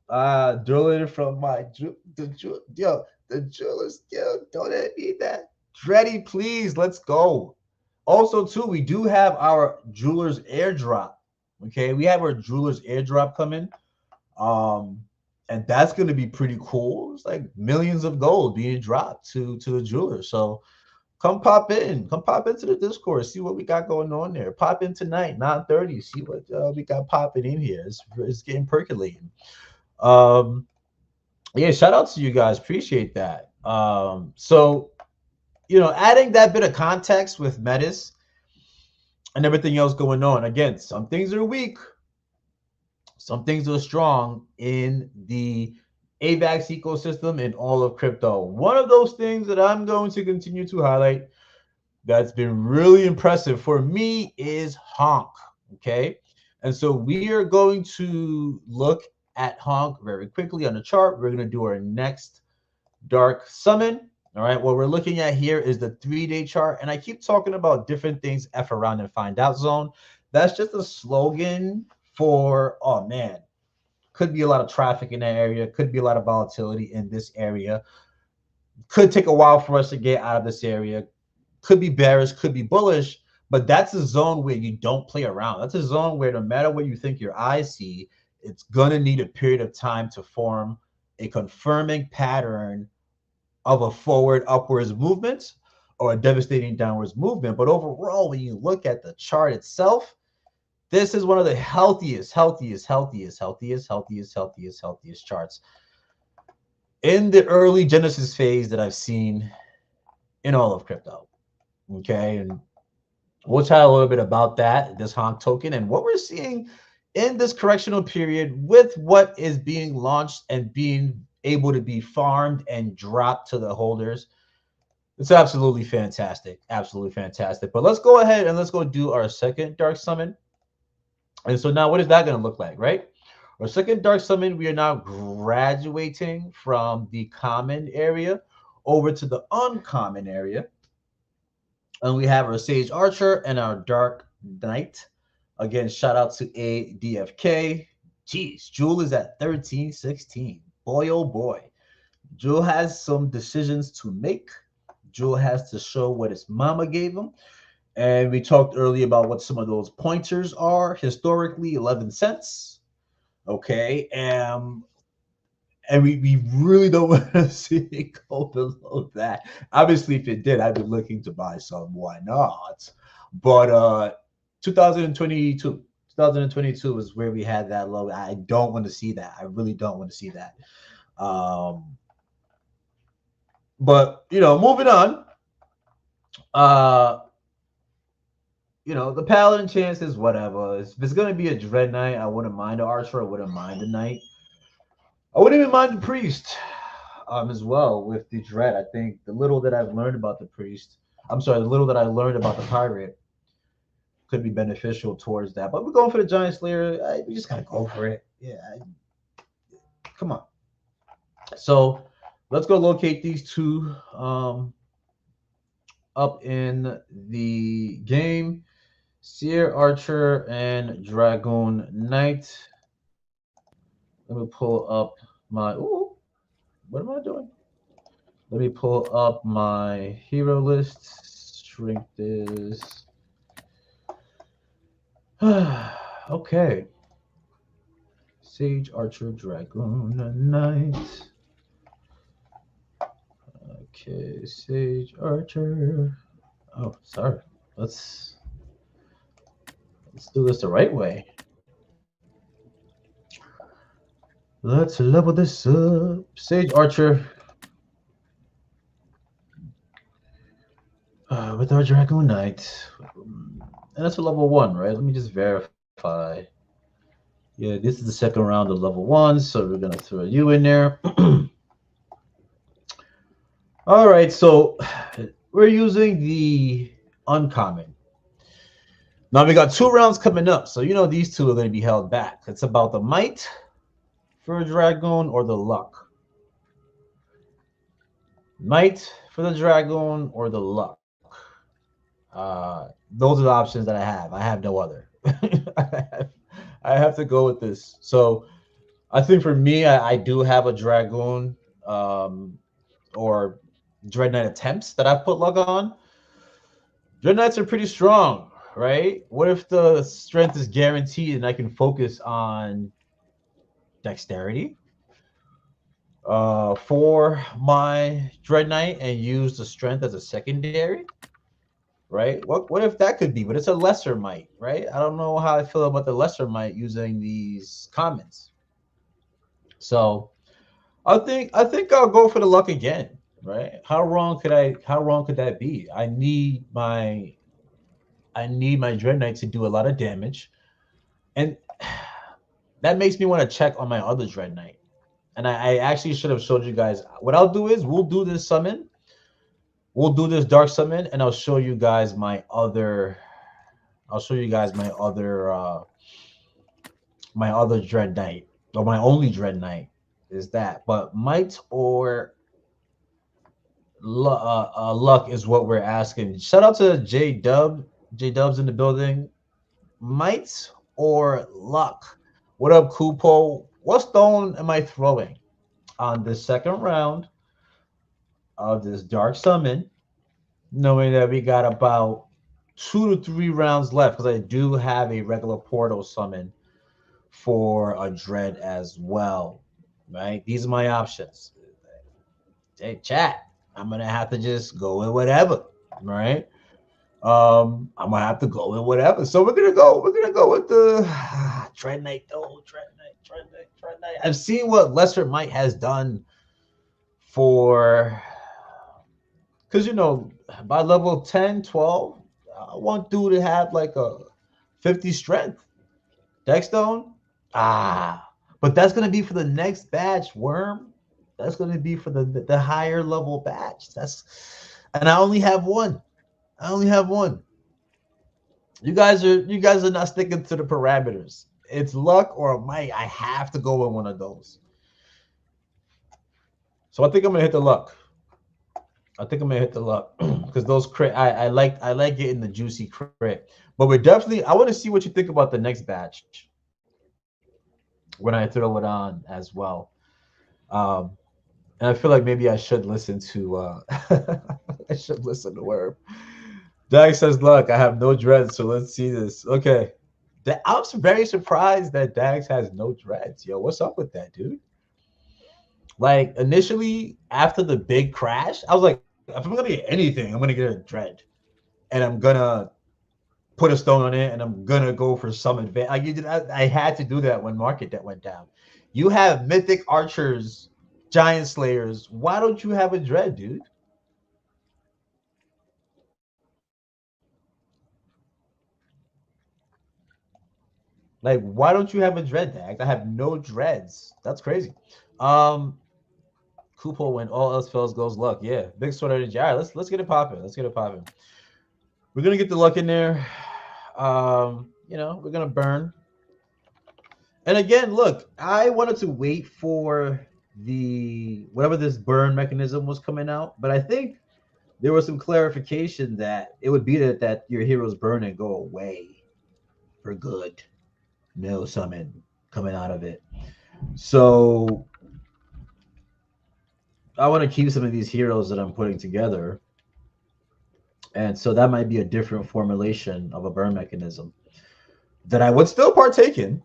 Driller from the Jewelers Guild. Don't need that. Dreddy, please, let's go. Also, too, we do have our Jewelers airdrop. Okay, we have our Jewelers airdrop coming. And that's going to be pretty cool. It's like millions of gold being dropped to the Jewelers. So come pop into the Discord, see what we got going on there. Pop in tonight, 9:30. See what we got popping in here. It's getting percolating. Yeah, shout out to you guys. Appreciate that. So, adding that bit of context with Metis, and everything else going on. Again, some things are weak, some things are strong in the AVAX ecosystem and all of crypto. One of those things that I'm going to continue to highlight that's been really impressive for me is Honk. Okay. And so we are going to look at Honk very quickly on the chart. We're going to do our next dark summon. All right. What we're looking at here is the 3-day chart. And I keep talking about different things, F around and find out zone. That's just a slogan for, oh man, could be a lot of traffic in that area, could be a lot of volatility in this area, could take a while for us to get out of this area, could be bearish, could be bullish, but that's a zone where you don't play around. That's a zone where no matter what you think your eyes see, it's going to need a period of time to form a confirming pattern of a forward upwards movement or a devastating downwards movement. But overall, when you look at the chart itself, this is one of the healthiest charts in the early Genesis phase that I've seen in all of crypto. Okay, and we'll chat a little bit about that, this Honk token, and what we're seeing in this correctional period with what is being launched and being able to be farmed and dropped to the holders. It's absolutely fantastic, absolutely fantastic. But let's go ahead and let's go do our second dark summon. And so now what is that going to look like, right? Our second dark summon, we are now graduating from the common area over to the uncommon area. And we have our Sage Archer and our Dark Knight. Again, shout out to a DFK. Jeez, Jewel is at 1316. Boy, oh boy. Jewel has some decisions to make. Jewel has to show what his mama gave him. And we talked earlier about what some of those pointers are. Historically, 11 cents. Okay. And we really don't want to see it go below that. Obviously, if it did, I'd be looking to buy some. Why not? But 2022 is where we had that low. I don't want to see that. I really don't want to see that. But moving on. The Paladin chances, whatever. If it's gonna be a Dreadknight, I wouldn't mind the Archer. I wouldn't mind the Knight. I wouldn't even mind the Priest, as well with the Dread. I think the little that I've learned about the Priest, the little that I learned about the Pirate, could be beneficial towards that. But we're going for the Giant Slayer. We just gotta go for it. Yeah, come on. So let's go locate these two up in the game. Seer Archer and Dragoon Knight. Let me pull up my. Ooh, what am I doing? Let me pull up my hero list. Shrink this. Okay. Sage Archer, Dragoon Knight. Okay, Sage Archer. Oh, sorry. Let's do this the right way. Let's level this up. Sage Archer with our Dragoon Knight. And that's a level 1, right? Let me just verify. Yeah, this is the second round of level 1, so we're going to throw you in there. All right, so we're using the uncommon. Now we got 2 rounds coming up, so these two are going to be held back. It's about the might for a Dragoon or the luck. Might for the Dragoon or the luck. Those are the options that I have. I have no other. I have to go with this. So I think for me, I do have a Dragoon or Dreadknight attempts that I put luck on. Dreadknights are pretty strong, right? What if the strength is guaranteed and I can focus on dexterity for my Dreadknight and use the strength as a secondary, right? What if that could be? But it's a lesser might, right? I don't know how I feel about the lesser might using these comments. So I think I'll go for the luck again, right? How wrong could that be? I need my I need my Dreadknight to do a lot of damage. And that makes me want to check on my other Dreadknight. And I actually should have showed you guys. What I'll do is we'll do this summon. We'll do this dark summon, and I'll show you guys my other. I'll show you guys my other Dreadknight, or my only Dreadknight is that. But might or luck is what we're asking. Shout out to J Dub. J Dub's in the building. Might or luck? What up, Kupo? What stone am I throwing on this second round of this dark summon? Knowing that we got about 2 to 3 rounds left, because I do have a regular portal summon for a dread as well. Right? These are my options. Hey, chat. I'm gonna have to just go with whatever. Right? I'm gonna have to go with whatever. So we're gonna go with the Dreadknight though. Dreadknight. I've seen what Lesser Might has done for, because by level 10, 12, I want dude to have like a 50 strength. Deckstone? But that's gonna be for the next batch, Worm. That's gonna be for the higher level batch. And I only have one. You guys are not sticking to the parameters. It's luck or might. I have to go with one of those. So I think I'm gonna hit the luck. Because those crit, I like getting the juicy crit. But we're definitely, I want to see what you think about the next batch when I throw it on as well. And I feel like maybe I should listen to I should listen to Worm. Dag says, "Look, I have no dreads, so let's see this." Okay, I'm very surprised that Dags has no dreads. Yo, what's up with that, dude? Like initially, after the big crash, I was like, if I'm gonna get anything, I'm gonna get a dread, and I'm gonna put a stone on it, and I'm gonna go for some advance. I had to do that when market that went down. You have mythic archers, giant slayers. Why don't you have a dread, dude? Like, why don't you have a dread tag? I have no dreads. That's crazy. Kupo, when all else fails, goes luck. Yeah, big sword energy. All right, let's get it popping. We're gonna get the luck in there. We're gonna burn. And again, look, I wanted to wait for the whatever this burn mechanism was coming out, but I think there was some clarification that it would be that your heroes burn and go away for good. No summon coming out of it. So I want to keep some of these heroes that I'm putting together. And so that might be a different formulation of a burn mechanism that I would still partake in.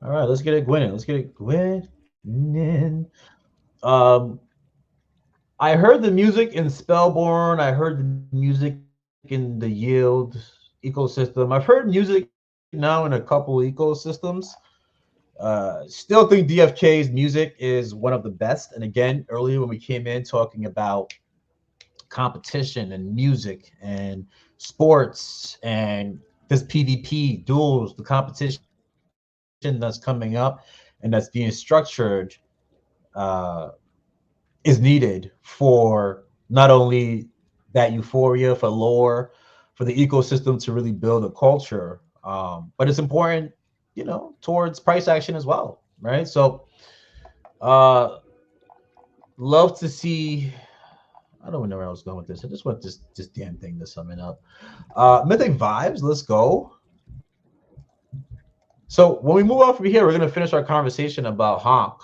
All right, let's get it Gwinnett. I heard the music in Spellborn. I heard the music in the Yield ecosystem. I've heard music now in a couple ecosystems. Still think DFK's music is one of the best. And again, earlier when we came in talking about competition and music and sports and this PvP duels, the competition that's coming up and that's being structured is needed for not only that euphoria, for lore, for the ecosystem to really build a culture, but it's important, towards price action as well, right? So love to see. I don't know where I was going with this. I just want this damn thing to sum it up. Mythic vibes, let's go. So when we move on from here, we're gonna finish our conversation about Honk.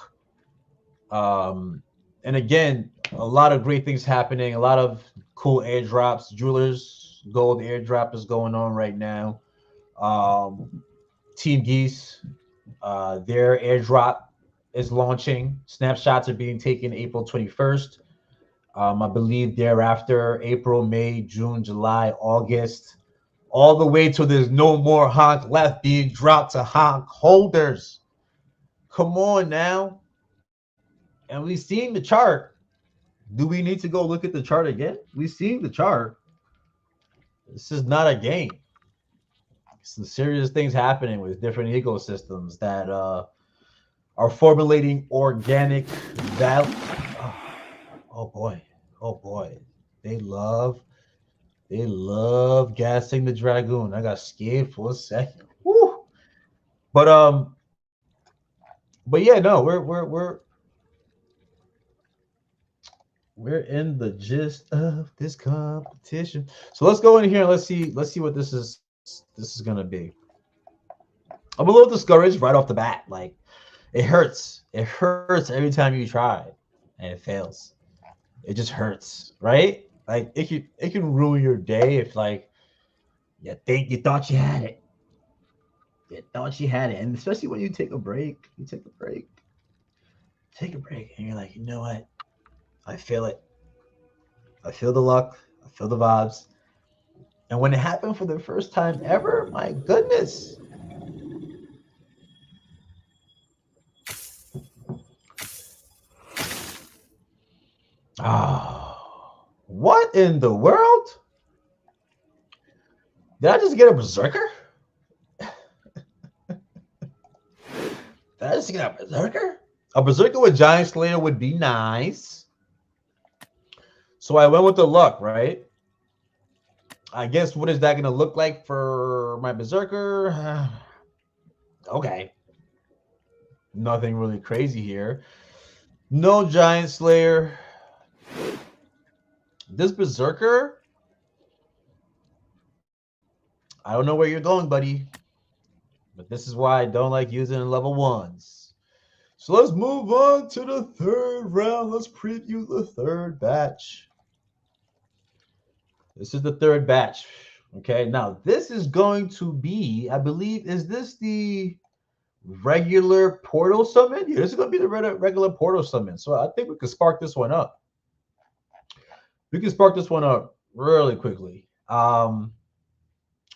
And again, a lot of great things happening, a lot of cool airdrops. Jewelers Gold airdrop is going on right now. Team Geese, their airdrop is launching. Snapshots are being taken April 21st. I believe thereafter, April, May, June, July, August, all the way till there's no more Honk left being dropped to Honk holders. Come on now. And we've seen the chart. Do we need to go look at the chart again? We've seen the chart. This is not a game. Some serious things happening with different ecosystems that are formulating organic value. Oh, oh boy, oh boy, they love gassing the dragoon. I got scared for a second. Woo! But yeah, no, we're in the gist of this competition. So let's go in here and let's see what this is gonna be. I'm a little discouraged right off the bat. Like it hurts. It hurts every time you try and it fails. It just hurts, right? Like it can ruin your day if like you thought you had it. You thought you had it. And especially when you take a break, take a break, and you're like, you know what? I feel it. I feel the luck. I feel the vibes. And when it happened for the first time ever, my goodness. Oh, what in the world? Did I just get a berserker? Did I just get a berserker? A berserker with giant slayer would be nice. So I went with the luck, right? I guess what is that going to look like for my berserker? Okay. Nothing really crazy here. No giant slayer. This berserker, I don't know where you're going, buddy. But this is why I don't like using level ones. So let's move on to the third round. Let's preview the third batch. This is the third batch. Okay, now this is going to be, I believe, is this the regular portal summon? Yeah, this is going to be the regular portal summon. So I think we could spark this one up. We can spark this one up really quickly.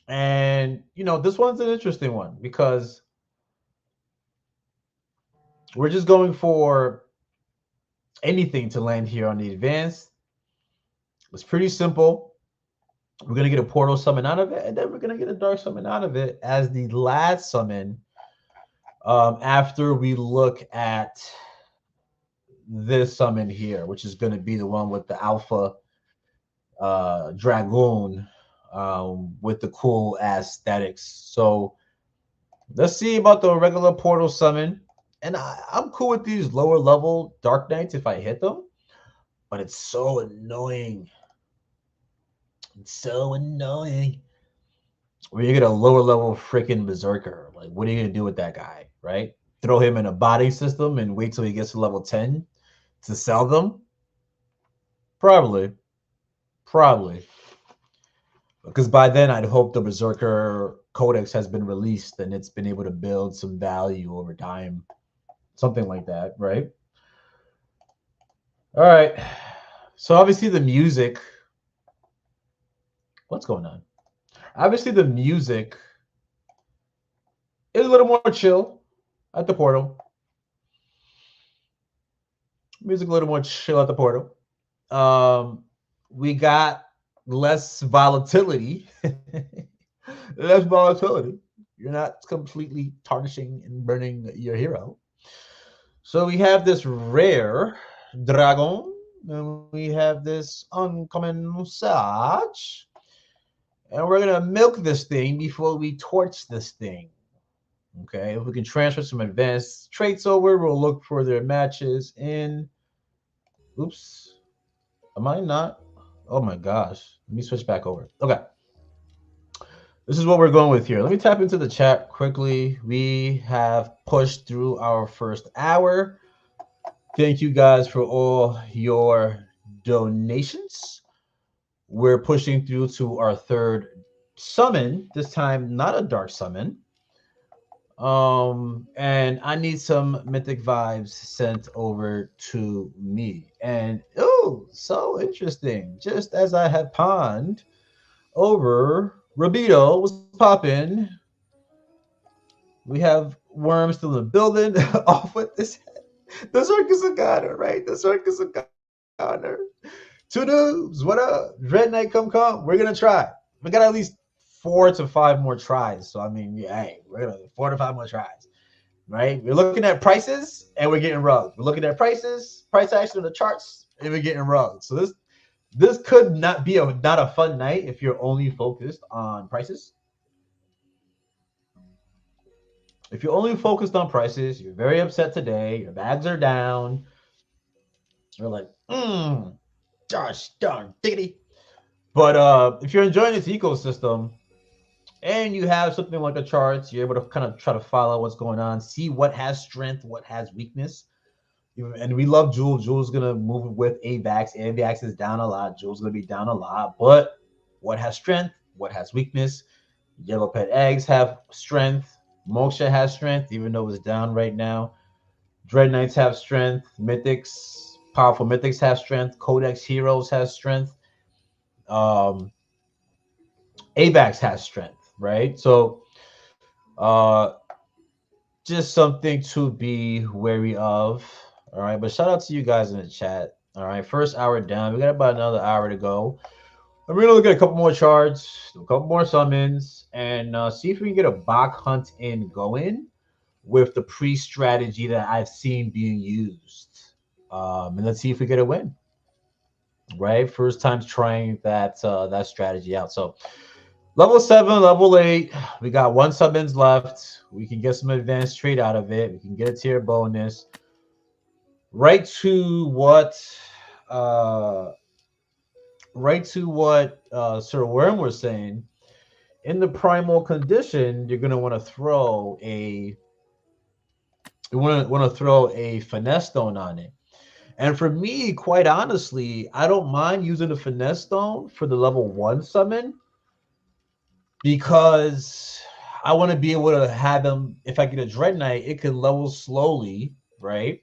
And, you know, this one's an interesting one because we're just going for anything to land here on the advanced. It's pretty simple. We're going to get a portal summon out of it, and then we're going to get a dark summon out of it as the last summon after we look at this summon here, which is going to be the one with the alpha dragoon with the cool aesthetics. So let's see about the regular portal summon. And I'm cool with these lower level Dreadknights if I hit them, but it's so annoying. It's so annoying. When you get a lower level freaking berserker, like what are you gonna do with that guy, right? Throw him in a body system and wait till he gets to level 10 to sell them? Probably. Because by then I'd hope the berserker codex has been released and it's been able to build some value over time. Something like that, right? All right. So obviously the music. What's going on? Obviously the music is a little more chill at the portal. Music a little more chill at the portal. We got less volatility. Less volatility. You're not completely tarnishing and burning your hero. So we have this rare dragon, and we have this uncommon Sage, and we're gonna milk this thing before we torch this thing. Okay, if we can transfer some advanced traits over, we'll look for their matches in. Oops, am I not? Oh my gosh, let me switch back over. Okay. This is what we're going with here. Let me tap into the chat quickly. We have pushed through our first hour. Thank you guys for all your donations. We're pushing through to our third summon. This time, not a dark summon. And I need some mythic vibes sent over to me. And oh, so interesting. Just as I had pawned over Rabito was popping. We have Worm still in the building. Off with this head. The circus of God, all right? The circus of God. Connor. Two noobs, what up? Dreadknight, come. We're gonna try. We got at least 4 to 5 more tries. So I mean, yeah, hey, we're gonna 4 to 5 more tries, right? We're looking at prices and we're getting rugged. We're looking at prices, price action on the charts, and we're getting rugged. So this could not be not a fun night if you're only focused on prices. If you're only focused on prices, you're very upset today. Your bags are down. You're like, gosh darn diggity. But if you're enjoying this ecosystem and you have something like a chart, you're able to kind of try to follow what's going on, see what has strength, what has weakness. And we love Jules. Jules is gonna move with AVAX. AVAX is down a lot. Jules is gonna be down a lot. But what has strength? What has weakness? Yellow pet eggs have strength. Moksha has strength, even though it's down right now. Dreadknights have strength. Mythics, powerful mythics have strength. Codex heroes has strength. Um, AVAX has strength, right? So uh just something to be wary of. All right. But shout out to you guys in the chat. All right. First hour down. We got about another hour to go. And we're gonna look at a couple more charts, a couple more summons, and see if we can get a Bach hunt in going with the pre-strategy that I've seen being used. And let's see if we get a win. Right, first time trying that strategy out. So level 7, level 8, we got 1 summons left. We can get some advanced trade out of it. We can get a tier bonus. Right to what uh Sir Worm was saying. In the primal condition, you're gonna want to throw a throw a finesse stone on it. And for me, quite honestly, I don't mind using the finesse stone for the level 1 summon because I want to be able to have them. If I get a Dreadknight, it can level slowly, right?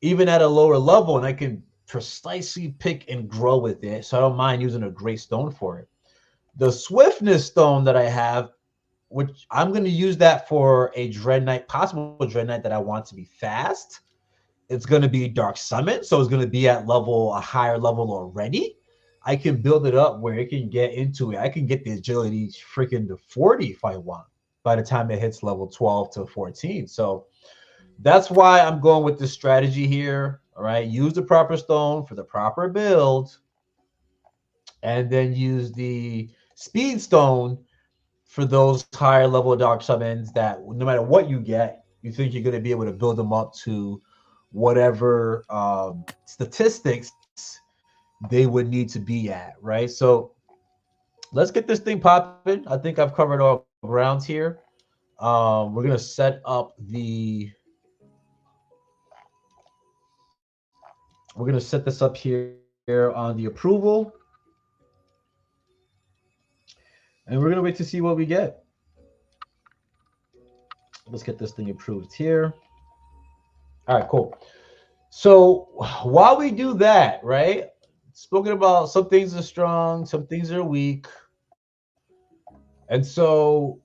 Even at a lower level, and I can precisely pick and grow with it. So I don't mind using a great stone for it. The swiftness stone that I have, which I'm going to use that for a Dreadknight, possible Dreadknight that I want to be fast. It's going to be Dark Summon, so it's going to be at a higher level already. I can build it up where it can get into it. I can get the agility freaking to 40 if I want by the time it hits level 12 to 14. So that's why I'm going with this strategy here. All right, use the proper stone for the proper build, and then use the speed stone for those higher level dark summons that no matter what you get, you think you're going to be able to build them up to whatever statistics they would need to be at, right? So let's get this thing popping. I think I've covered all grounds here. We're gonna set up the. We're gonna set this up here on the approval, and we're gonna wait to see what we get. Let's get this thing approved here. All right, cool. So while we do that, right? Spoken about some things are strong, some things are weak. And so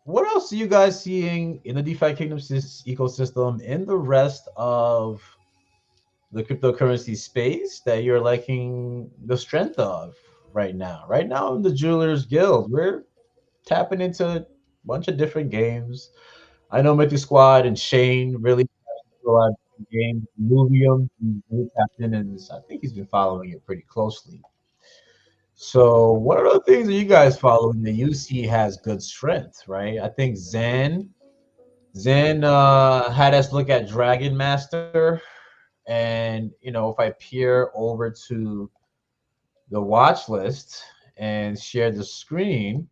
what else are you guys seeing in the DeFi Kingdom ecosystem in the rest of the cryptocurrency space that you're liking the strength of right now? Right now in the Jewelers Guild, we're tapping into a bunch of different games. I know Mythic Squad and Shane really a lot of games. Luvium, really tapped in, and I think he's been following it pretty closely. So, what are the things that you guys following that you see has good strength, right? I think Zen had us look at Dragon Master, and if I peer over to the watch list and share the screen,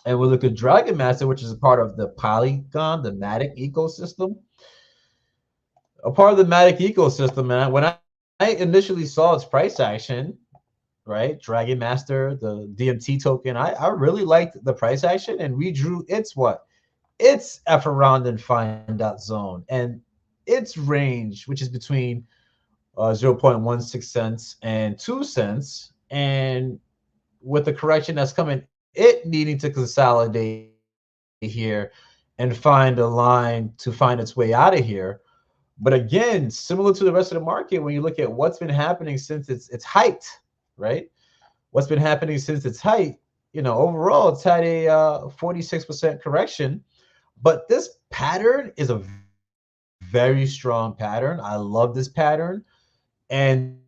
and we look at Dragon Master, which is a part of the Polygon, the Matic ecosystem. A part of the Matic ecosystem, man. When I initially saw its price action, right? Dragon Master, the DMT token, I really liked the price action, and we drew its what? Its F around and find out zone. And its range, which is between 0.16 cents and 2 cents. And with the correction that's coming, it needing to consolidate here and find a line to find its way out of here. But again, similar to the rest of the market, when you look at what's been happening since its height, right? What's been happening since its height, overall, it's had a 46% correction. But this pattern is a very strong pattern. I love this pattern. And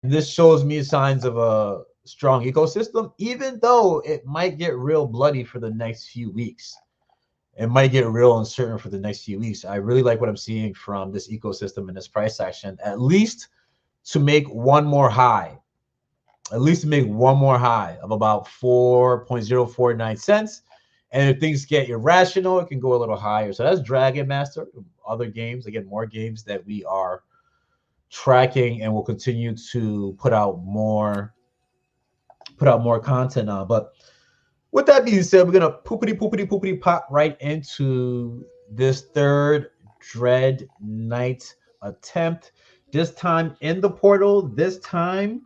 this shows me signs of a strong ecosystem, even though it might get real bloody for the next few weeks. It might get real uncertain for the next few weeks. I really like what I'm seeing from this ecosystem and this price action, at least to make one more high, of about 4.049 cents. And if things get irrational, it can go a little higher. So that's Dragon Master. Other games, again, more games that we are tracking and will continue to put out more content on. But with that being said, we're gonna poopity pop right into this third Dreadknight attempt. This time in the portal. This time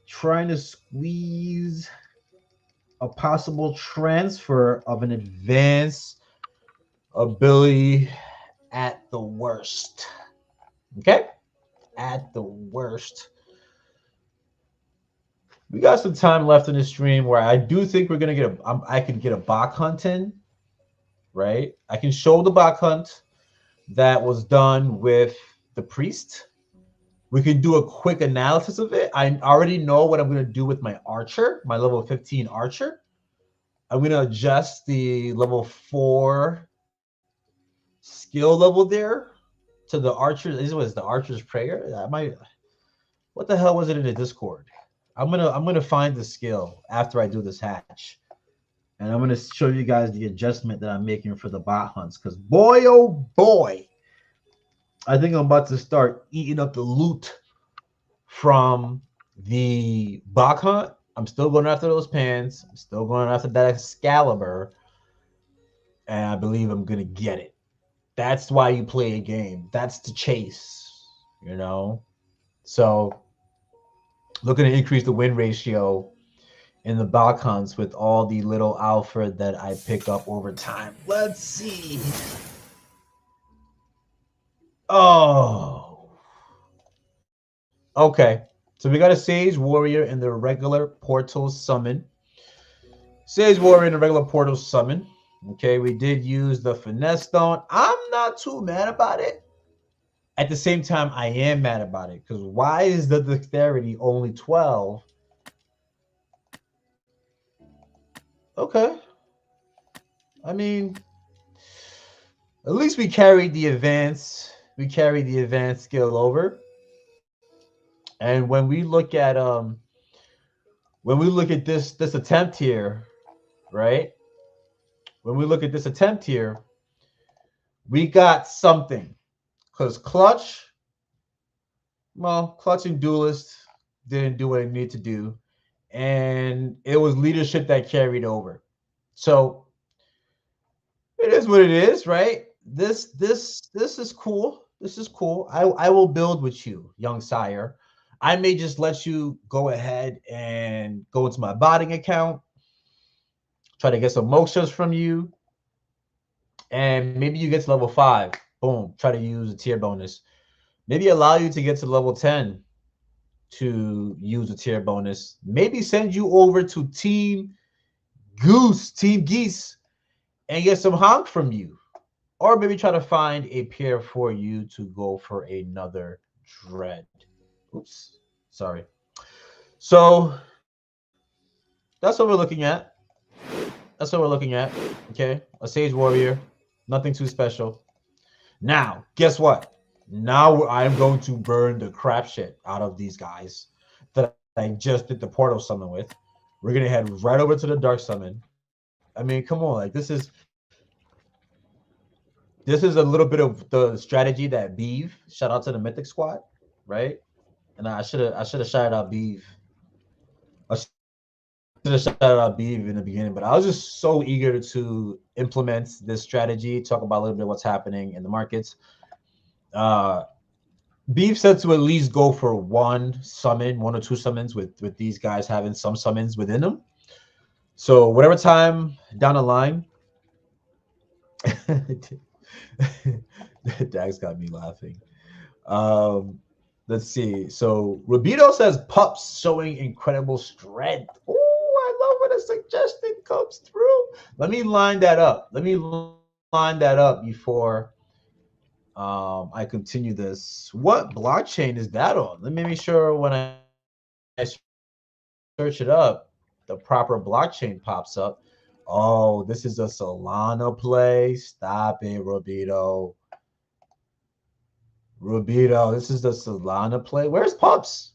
trying to squeeze a possible transfer of an advanced ability at the worst. Okay, at the worst. We got some time left in the stream where I do think we're gonna get I can get a Bach hunt in, right? I can show the Bach hunt that was done with the priest. We can do a quick analysis of it. I already know what I'm gonna do with my archer, my level 15 archer. I'm gonna adjust the level 4 skill level there to the archer. This was the archer's prayer. What the hell was it in the Discord? I'm gonna find the skill after I do this hatch, and I'm gonna show you guys the adjustment that I'm making for the bot hunts. Because boy, oh boy, I think I'm about to start eating up the loot from the bot hunt. I'm still going after those pans. I'm still going after that Excalibur, and I believe I'm gonna get it. That's why you play a game. That's the chase, So looking to increase the win ratio in the bot hunts with all the little alpha that I pick up over time. Let's see. Oh. Okay. So we got a Sage Warrior in the regular Portal summon. Sage Warrior in the regular Portal summon. Okay, we did use the Finesse Stone. I'm not too mad about it. At the same time, I am mad about it. Because why is the Dexterity only 12? Okay. I mean, at least we carried the advance. We carried the advanced skill over. And when we look at this attempt here, right? When we look at this attempt here, we got something. Because Clutch and Duelist didn't do what it needed to do. And it was leadership that carried over. So it is what it is, right? This is cool. This is cool. I will build with you, young sire. I may just let you go ahead and go into my botting account, try to get some moksas from you, and maybe you get to level 5. Boom, try to use a tier bonus. Maybe allow you to get to level 10 to use a tier bonus. Maybe send you over to Team Geese, and get some honk from you. Or maybe try to find a pair for you to go for another dread. Oops, sorry. So that's what we're looking at. That's what we're looking at. Okay, a Sage Warrior, nothing too special. Now, guess what? Now I'm going to burn the crap shit out of these guys that I just did the portal summon with. We're gonna head right over to the dark summon. I mean, come on, like this is a little bit of the strategy that Beeve. Shout out to the Mythic Squad, right? And I should have shouted out Beeve. I should have shouted out Beeve in the beginning, but I was just so eager to implement this strategy. Talk about a little bit of what's happening in the markets. Beef said to at least go for one or two summons with these guys having some summons within them. So whatever time down the line Dax got me laughing. Um, let's see. So Rubito says pups showing incredible strength. Oh, I love when a suggestion comes through. Let me line that up. Let me line that up before I continue this. What blockchain is that on? Let me make sure when I search it up, the proper blockchain pops up. Oh, this is a Solana play. Stop it, Rubito. Rubito, this is the Solana play. Where's Pups?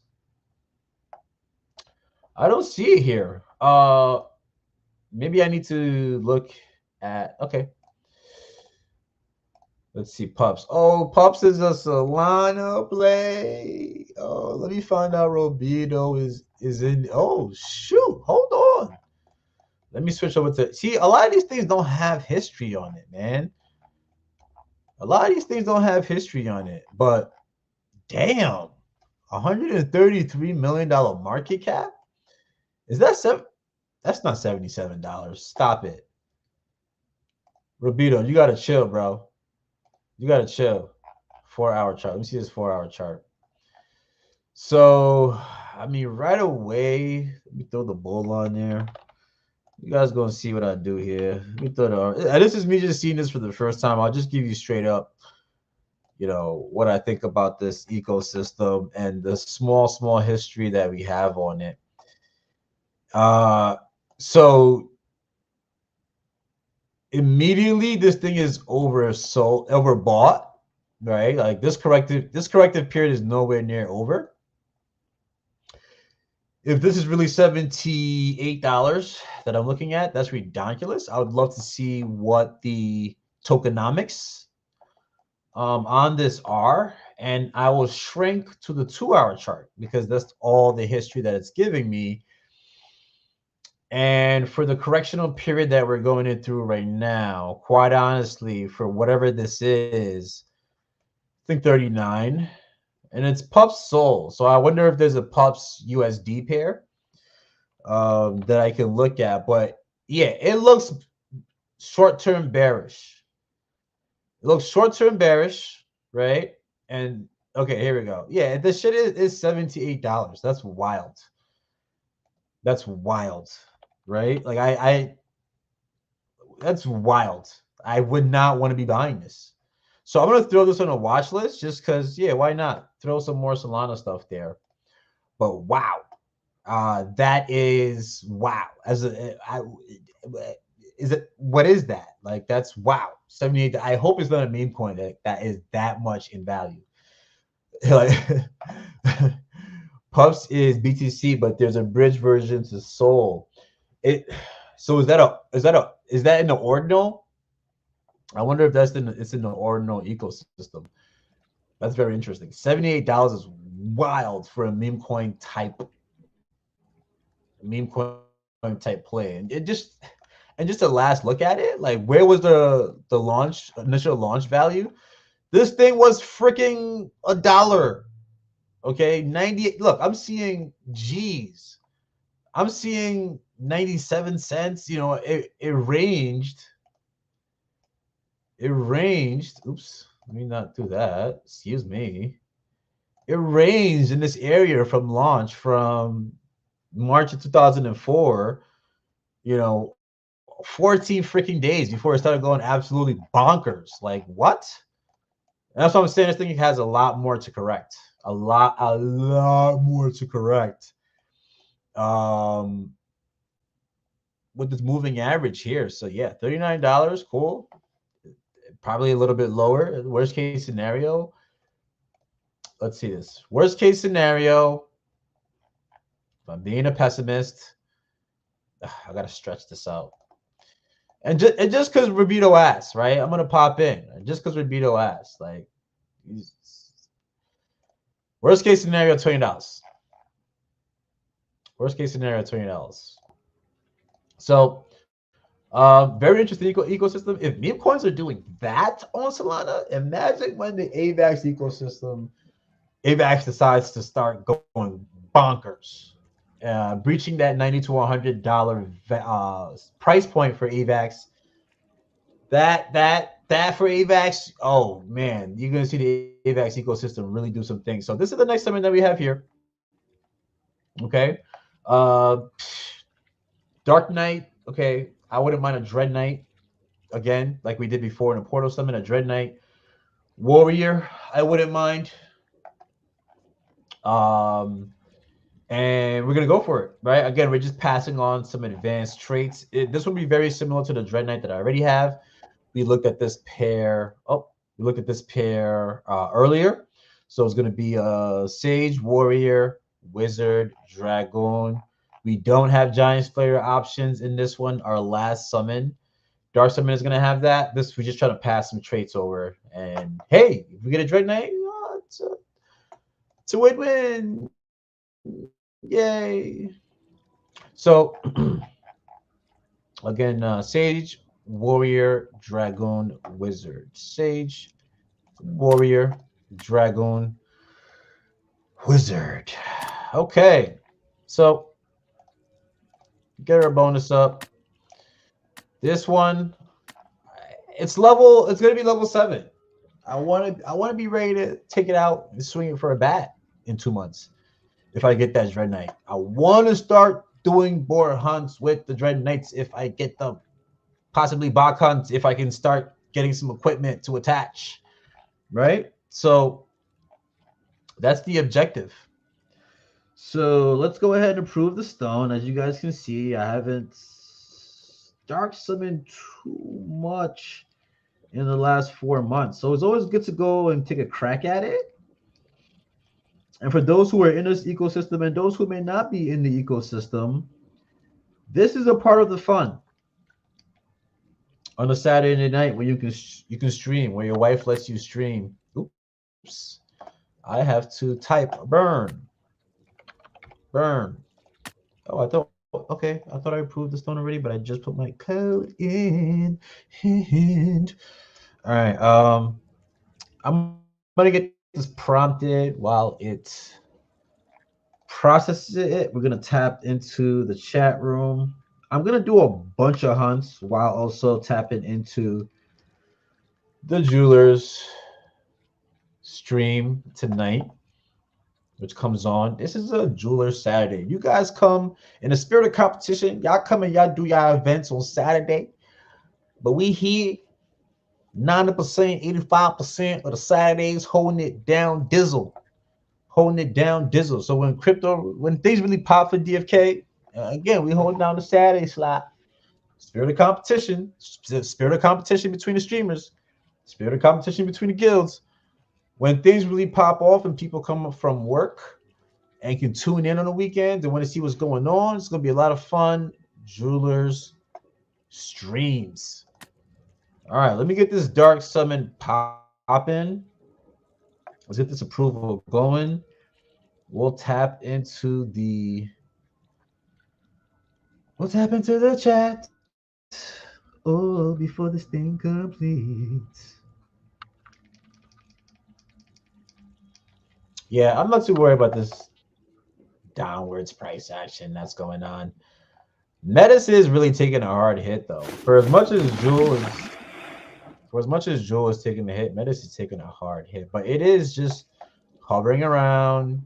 I don't see it here. Maybe I need to look at. Okay, let's see. Pups. Oh, Pups is a Solana play. Oh, let me find out. Rubito is in. Oh shoot! Hold on. Let me switch over to. See, a lot of these things don't have history on it, man. A lot of these things don't have history on it, but damn. $133 million market cap? Is that seven? That's not $77. Stop it. Rubito, you gotta chill, bro. You gotta chill. 4 hour chart. Let me see this 4 hour chart. So, I mean, right away, let me throw the bull on there. You guys gonna see what I do here. Let me throw the. This is me just seeing this for the first time. I'll just give you straight up, what I think about this ecosystem and the small history that we have on it. So immediately this thing is overbought, right? Like this corrective period is nowhere near over. If this is really $78 that I'm looking at, that's ridiculous. I would love to see what the tokenomics on this are, and I will shrink to the 2 hour chart because that's all the history that it's giving me. And for the correctional period that we're going in through right now, quite honestly, for whatever this is, I think 39, and it's Pups Soul. So I wonder if there's a Pups USD pair that I can look at. But yeah, it looks short-term bearish. It looks short-term bearish, right? And okay, here we go. Yeah, this shit is $78. That's wild. That's wild, right? Like I that's wild. I would not want to be buying this. So I'm gonna throw this on a watch list just because, yeah, why not? Throw some more Solana stuff there. But wow, that is wow. Is it what is that? Like that's wow. 78. I hope it's not a meme coin that is that much in value. Like Pups is BTC, but there's a bridge version to Soul. So is that in the ordinal? I wonder if it's in the ordinal ecosystem. That's very interesting. $78 is wild for a meme coin type play. And just a last look at it, like where was the initial launch value? This thing was freaking $1. Okay, 98. Look, I'm seeing G's. I'm seeing 97 cents. It ranged. Oops, let me not do that. Excuse me. It ranged in this area from launch from March of 2004, 14 freaking days before it started going absolutely bonkers. Like, what? And that's what I'm saying. This thing has a lot more to correct. A lot more to correct. With this moving average here. So yeah, $39, cool. Probably a little bit lower. Worst case scenario. Let's see this. Worst case scenario. If I'm being a pessimist, I gotta stretch this out. And just because Rubito asked, right? I'm gonna pop in. Just because Rubito asked, like, worst case scenario, $20. Worst case scenario, $20. So, very interesting ecosystem. If meme coins are doing that on Solana, imagine when the AVAX ecosystem, AVAX decides to start going bonkers, breaching that $90 to $100 price point for AVAX. That that for AVAX, oh man, you're gonna see the AVAX ecosystem really do some things. So this is the next summon that we have here. Okay. Uh Dark Knight, okay. I wouldn't mind a Dreadknight again, like we did before in a portal summon, a Dreadknight. Warrior, I wouldn't mind. Um and we're gonna go for it, right? Again, we're just passing on some advanced traits. This will be very similar to the Dreadknight that I already have. We looked at this pair. Oh, we looked at this pair earlier. So it's going to be a Sage, Warrior, Wizard, Dragoon. We don't have Giant Slayer options in this one. Our last summon, Dark Summon, is going to have that. This we just try to pass some traits over. And hey, if we get a Dread Knight, it's a win-win. Yay! So again, Sage, Warrior, Dragoon, Wizard. Sage, Warrior, Dragoon, Wizard. Okay, so get our bonus up. This one, it's level. It's gonna be level 7. I want to be ready to take it out and swing it for a bat in 2 months. If I get that Dread Knight, I want to start doing board hunts with the Dread Knights if I get them. Possibly bot hunts if I can start getting some equipment to attach. Right? So that's the objective. So let's go ahead and approve the stone. As you guys can see, I haven't dark summoned too much in the last 4 months. So it's always good to go and take a crack at it. And for those who are in this ecosystem and those who may not be in the ecosystem, this is a part of the fun. On a Saturday night when you can stream, where your wife lets you stream. Oops. I have to type burn. Burn. Oh, I thought I approved the stone already, but I just put my code in. All right. I'm gonna get this prompted while it processes it. We're gonna tap into the chat room. I'm gonna do a bunch of hunts while also tapping into the jeweler's stream tonight, which comes on. This is a jeweler Saturday. You guys come in the spirit of competition. Y'all come and y'all do y'all events on Saturday. But we here 90%, 85% of the Saturdays holding it down dizzle. Holding it down dizzle. So when things really pop for DFK, again, we hold down the Saturday slot. Spirit of competition. Spirit of competition between the streamers. Spirit of competition between the guilds. When things really pop off and people come from work and can tune in on the weekends and want to see what's going on, it's going to be a lot of fun. Jewelers streams. All right, let me get this dark summon popping. Let's get this approval going. We'll tap into the chat. Oh, before this thing completes. Yeah, I'm not too worried about this downwards price action that's going on. Metis is really taking a hard hit though. For as much as Jewel is taking a hit, Metis is taking a hard hit. But it is just hovering around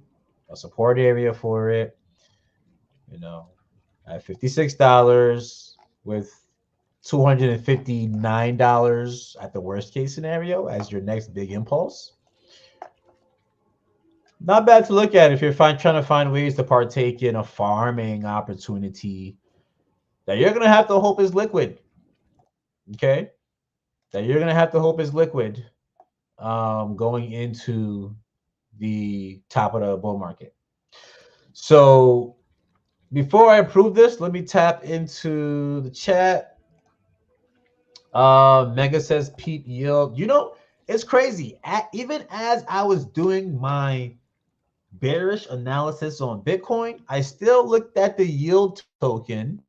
a support area for it. You know, at $56 with $259 at the worst case scenario as your next big impulse. Not bad to look at if you're trying to find ways to partake in a farming opportunity that you're going to have to hope is liquid. Okay? That you're going to have to hope is liquid going into the top of the bull market. So before I approve this, let me tap into the chat. Mega says peep yield. You know, it's crazy. Even as I was doing my bearish analysis on Bitcoin, I still looked at the yield token,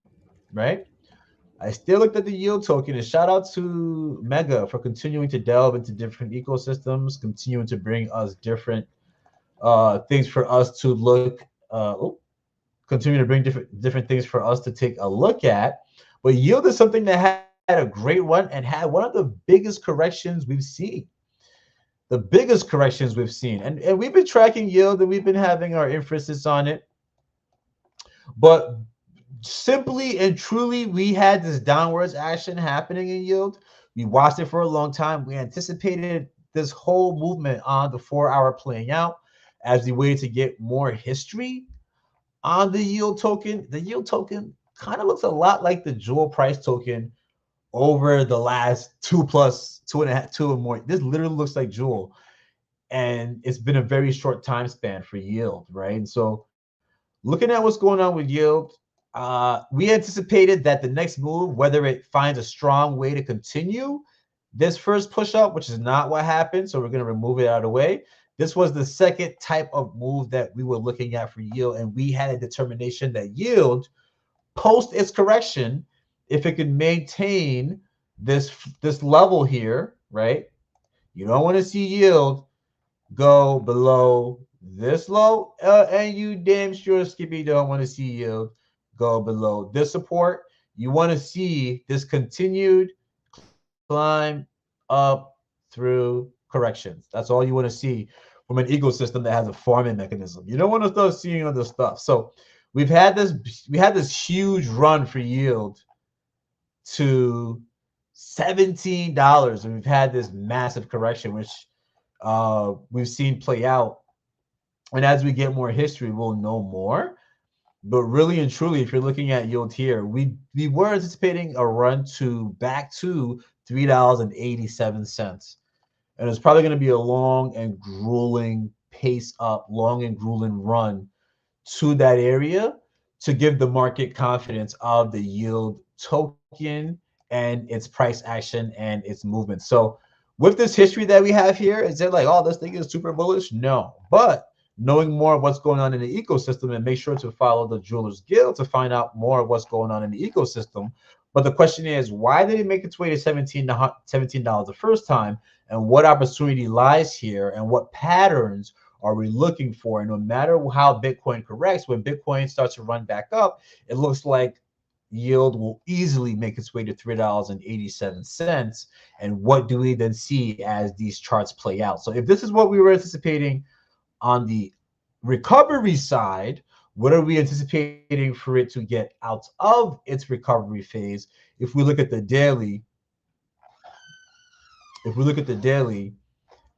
right? I still looked at the yield token, and shout out to Mega for continuing to delve into different ecosystems, continuing to bring us different things for us to look. Continue to bring different things for us to take a look at. But yield is something that a great run and had one of the biggest corrections we've seen. The biggest corrections we've seen. And we've been tracking yield and we've been having our emphasis on it. But simply and truly, we had this downwards action happening in yield. We watched it for a long time. We anticipated this whole movement on the 4 hour playing out as the way to get more history on the yield token. The yield token kind of looks a lot like the jewel price token over the last 2+2.5, 2 or more. This literally looks like jewel, and it's been a very short time span for yield, right? And so looking at what's going on with yield, we anticipated that the next move, whether it finds a strong way to continue this first push up, which is not what happened, so we're going to remove it out of the way. This was the second type of move that we were looking at for yield, and we had a determination that yield, post its correction, if it could maintain this level here, right? You don't want to see yield go below this low, and you damn sure, Skippy, don't want to see yield go below this support. You want to see this continued climb up through corrections. That's all you want to see from an ecosystem that has a farming mechanism. You don't want to start seeing other stuff. So we had this huge run for yield to $17, and we've had this massive correction, which we've seen play out. And as we get more history, we'll know more. But really and truly, if you're looking at yield here, we were anticipating a run to back to $3.87. And it's probably going to be a long and grueling pace up, long and grueling run to that area to give the market confidence of the yield token and its price action and its movement. So with this history that we have here, is it like, oh, this thing is super bullish? No. But knowing more of what's going on in the ecosystem, and make sure to follow the Jewelers Guild to find out more of what's going on in the ecosystem. But the question is, why did it make its way to $17 the first time? And what opportunity lies here? And what patterns are we looking for? And no matter how Bitcoin corrects, when Bitcoin starts to run back up, it looks like yield will easily make its way to $3.87. And what do we then see as these charts play out? So if this is what we were anticipating on the recovery side, what are we anticipating for it to get out of its recovery phase? If we look at the daily,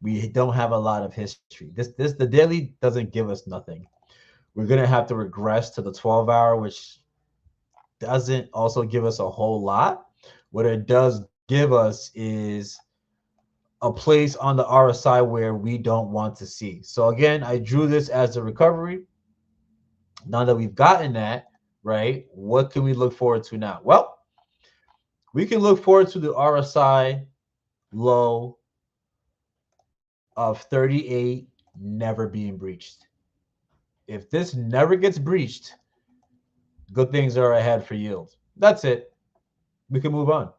we don't have a lot of history. The daily doesn't give us nothing. We're gonna have to regress to the 12-hour, which doesn't also give us a whole lot. What it does give us is a place on the RSI where we don't want to see. So again, I drew this as a recovery. Now that we've gotten that, right, what can we look forward to now? Well, we can look forward to the RSI low of 38 never being breached. If this never gets breached, good things are ahead for yield. That's it. We can move on.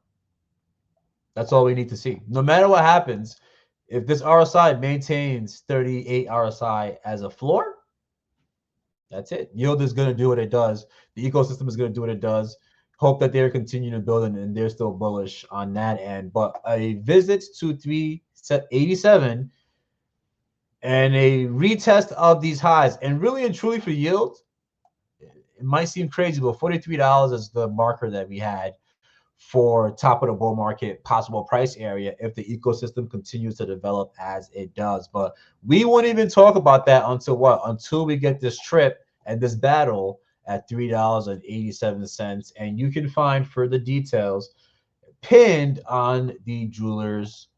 That's all we need to see. No matter what happens, if this RSI maintains 38 RSI as a floor, that's it. Yield is going to do what it does. The ecosystem is going to do what it does. Hope that they're continuing to build and they're still bullish on that end. But a visit to 387 and a retest of these highs, and really and truly for yield, it might seem crazy, but $43 is the marker that we had for top of the bull market possible price area if the ecosystem continues to develop as it does. But we won't even talk about that until what? Until we get this trip and this battle at $3.87. And you can find further details pinned on the Jewelers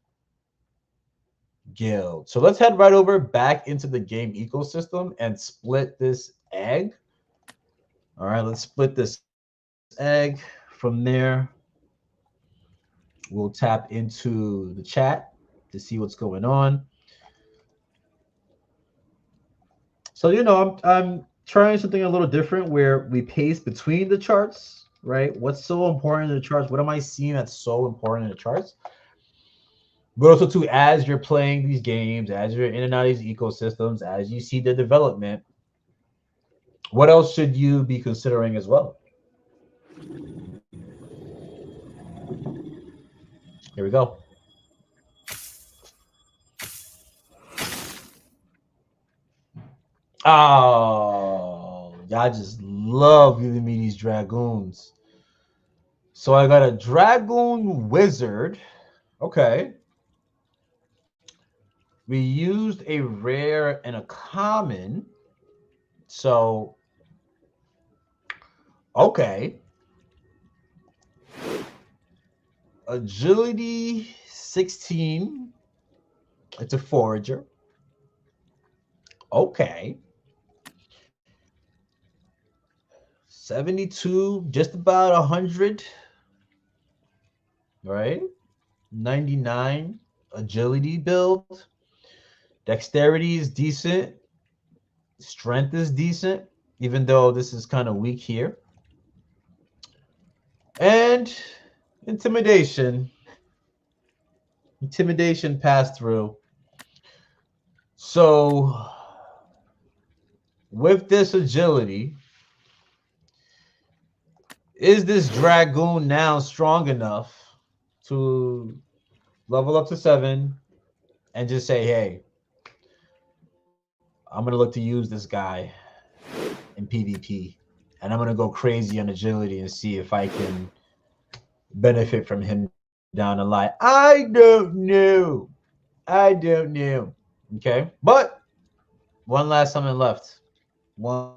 Guild. So let's head right over back into the game ecosystem and split this egg. All right, let's split this egg. From there, we'll tap into the chat to see what's going on. So, you know, I'm trying something a little different where we pace between the charts, right? What's so important in the charts? What am I seeing that's so important in the charts? But also, too, as you're playing these games, as you're in and out of these ecosystems, as you see the development, what else should you be considering as well? Here we go. Oh, y'all just love giving me these dragoons. So I got a dragoon wizard. Okay. We used a rare and a common. So, okay. Agility 16. It's a forager. Okay. 72, just about 100. Right? 99 agility build. Dexterity is decent. Strength is decent, even though this is kind of weak here. And intimidation. Intimidation passed through. So with this agility, is this dragoon now strong enough to level up to 7 and just say, hey, I'm going to look to use this guy in PvP, and I'm going to go crazy on agility and see if I can benefit from him down the line? I don't know. Okay. But one last summon left. One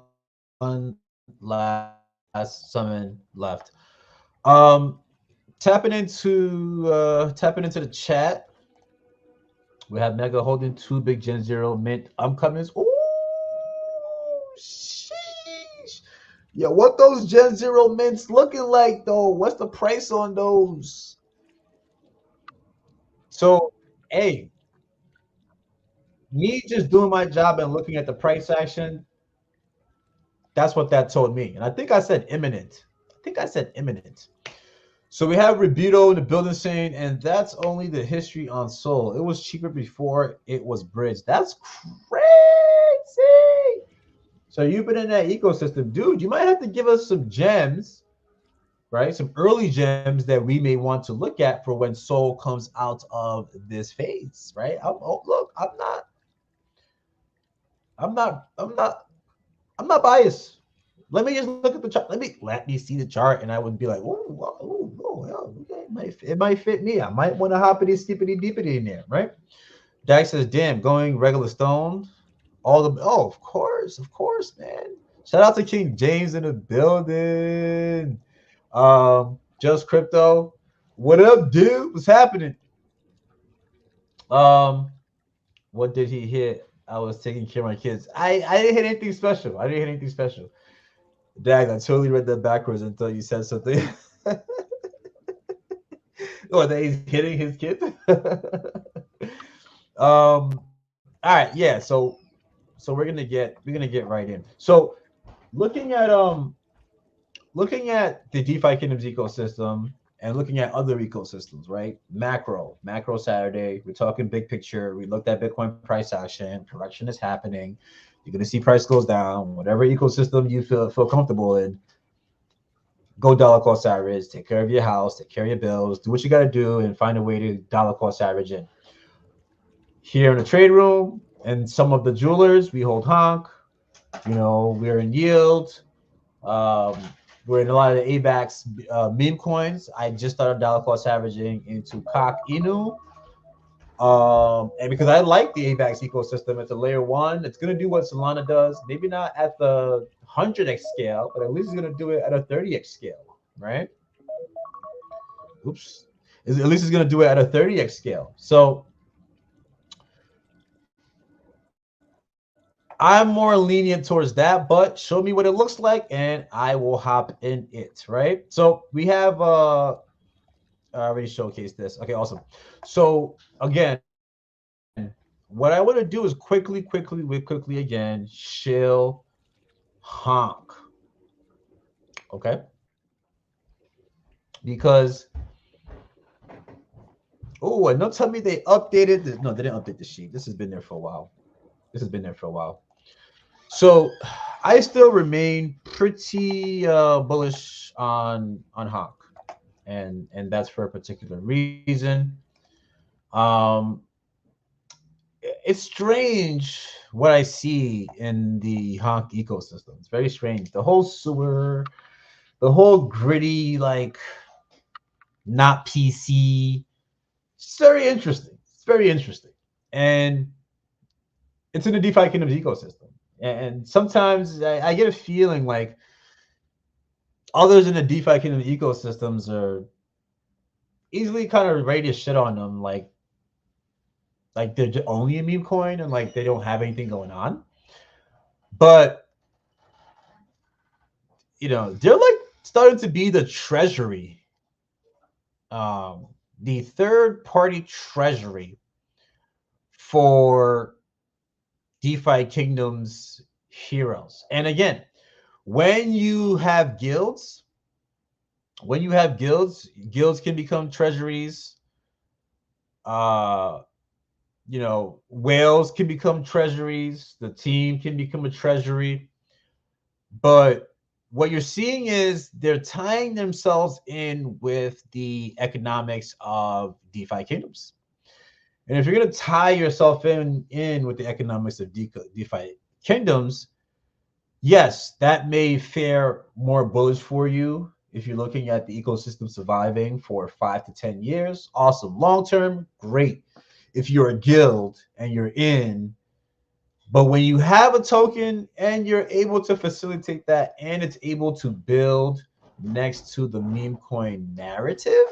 last summon left. Tapping into the chat. We have Mega holding 2 big Gen 0 mint upcomings. Ooh, sheesh. Yeah, what those Gen 0 mints looking like though? What's the price on those? So, hey, me just doing my job and looking at the price action, that's what that told me. And I think I said imminent. So we have Rebuto in the building saying, and that's only the history on Soul. It was cheaper before it was bridged. That's crazy. So you've been in that ecosystem. Dude, you might have to give us some gems, right? Some early gems that we may want to look at for when Soul comes out of this phase, right? I'm not biased. Let me just look at the chart. Let me see the chart, and I would be like, okay, it might fit me. I might want to hoppity skippity deepity in there, right? Dax says, damn, going regular stone. Of course, man. Shout out to King James in the building. Just Crypto. What up, dude? What's happening? What did he hit? I was taking care of my kids. I didn't hit anything special. Dag, I totally read that backwards until you said something. Oh, that he's hitting his kid. All right, yeah. So we're gonna get right in. So looking at the DeFi Kingdoms ecosystem and looking at other ecosystems, right? Macro Saturday. We're talking big picture. We looked at Bitcoin price action. Correction is happening. You're going to see price goes down. Whatever ecosystem you feel comfortable in, go dollar cost average. Take care of your house. Take care of your bills. Do what you got to do and find a way to dollar cost average in. Here in the trade room and some of the jewelers, we hold honk. We're in yield. We're in a lot of the AVAX meme coins. I just started dollar cost averaging into Cock Inu. And because I like the AVAX ecosystem, it's a layer 1. It's going to do what Solana does. Maybe not at the 100x scale, but at least it's going to do it at a 30x scale, right? Oops. At least it's going to do it at a 30x scale. So I'm more lenient towards that, but show me what it looks like and I will hop in it, right? So we have I already showcased this. Okay, awesome. So again, what I want to do is quickly again, shill honk. Okay? Because and don't tell me they updated this. No, they didn't update the sheet. This has been there for a while. So I still remain pretty bullish on honk. and that's for a particular reason. Um, it's strange what I see in the honk ecosystem. It's very strange. The whole sewer, the whole gritty, like not PC. It's very interesting. It's very interesting, and it's in the DeFi Kingdoms ecosystem. And sometimes I get a feeling like others in the DeFi Kingdom ecosystems are easily kind of ready to shit on them, like they're only a meme coin and like they don't have anything going on. But they're like starting to be the treasury, um, the third party treasury for DeFi Kingdoms heroes. And again, when you have guilds, guilds can become treasuries. Uh, whales can become treasuries. The team can become a treasury. But what you're seeing is they're tying themselves in with the economics of DeFi Kingdoms. And if you're going to tie yourself in with the economics of DeFi Kingdoms, yes, that may fare more bullish for you if you're looking at the ecosystem surviving for 5 to 10 years. Awesome. Long term, great. If you're a guild and you're in, but when you have a token and you're able to facilitate that and it's able to build next to the meme coin narrative,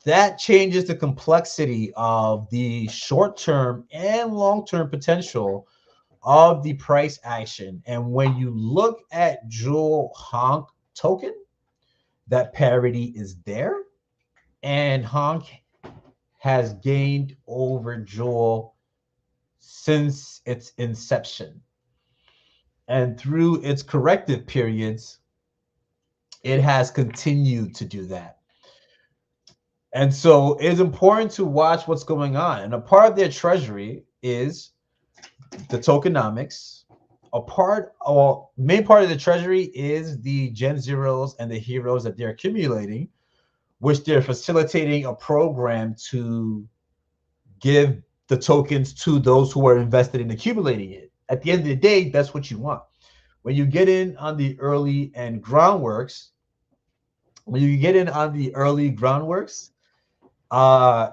that changes the complexity of the short term and long term potential of the price action. And when you look at Jewel Honk token, that parity is there. And Honk has gained over Jewel since its inception. And through its corrective periods, it has continued to do that. And so it's important to watch what's going on. And a part of their treasury is the tokenomics. Main part of the treasury is the Gen Zeros and the heroes that they're accumulating, which they're facilitating a program to give the tokens to those who are invested in accumulating it. At the end of the day, that's what you want. When you get in on the early and groundworks, uh,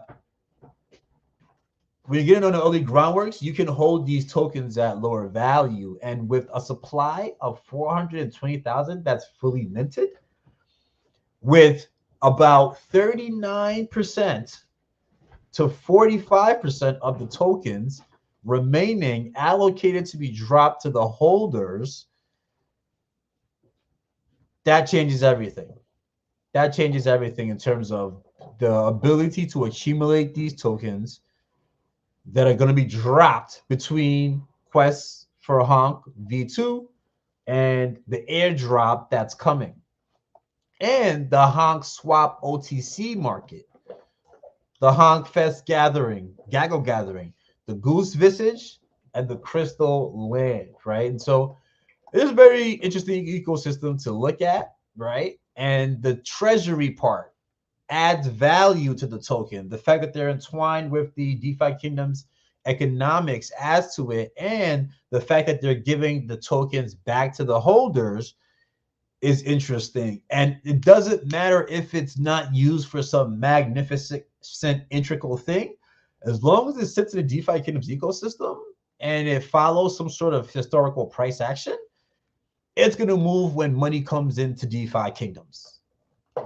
when you get in on the early groundworks, you can hold these tokens at lower value. And with a supply of 420,000 that's fully minted, with about 39% to 45% of the tokens remaining allocated to be dropped to the holders, that changes everything. That changes everything in terms of the ability to accumulate these tokens that are going to be dropped between quests for Honk V2 and the airdrop that's coming, and the Honk Swap OTC market, the Honk Fest Gaggle Gathering, the Goose Visage, and the Crystal Land, right? And so it's a very interesting ecosystem to look at, right? And the treasury part adds value to the token. The fact that they're entwined with the DeFi Kingdoms economics adds to it, and the fact that they're giving the tokens back to the holders is interesting. And it doesn't matter if it's not used for some magnificent integral thing, as long as it sits in the DeFi Kingdoms ecosystem and it follows some sort of historical price action, it's going to move when money comes into DeFi Kingdoms.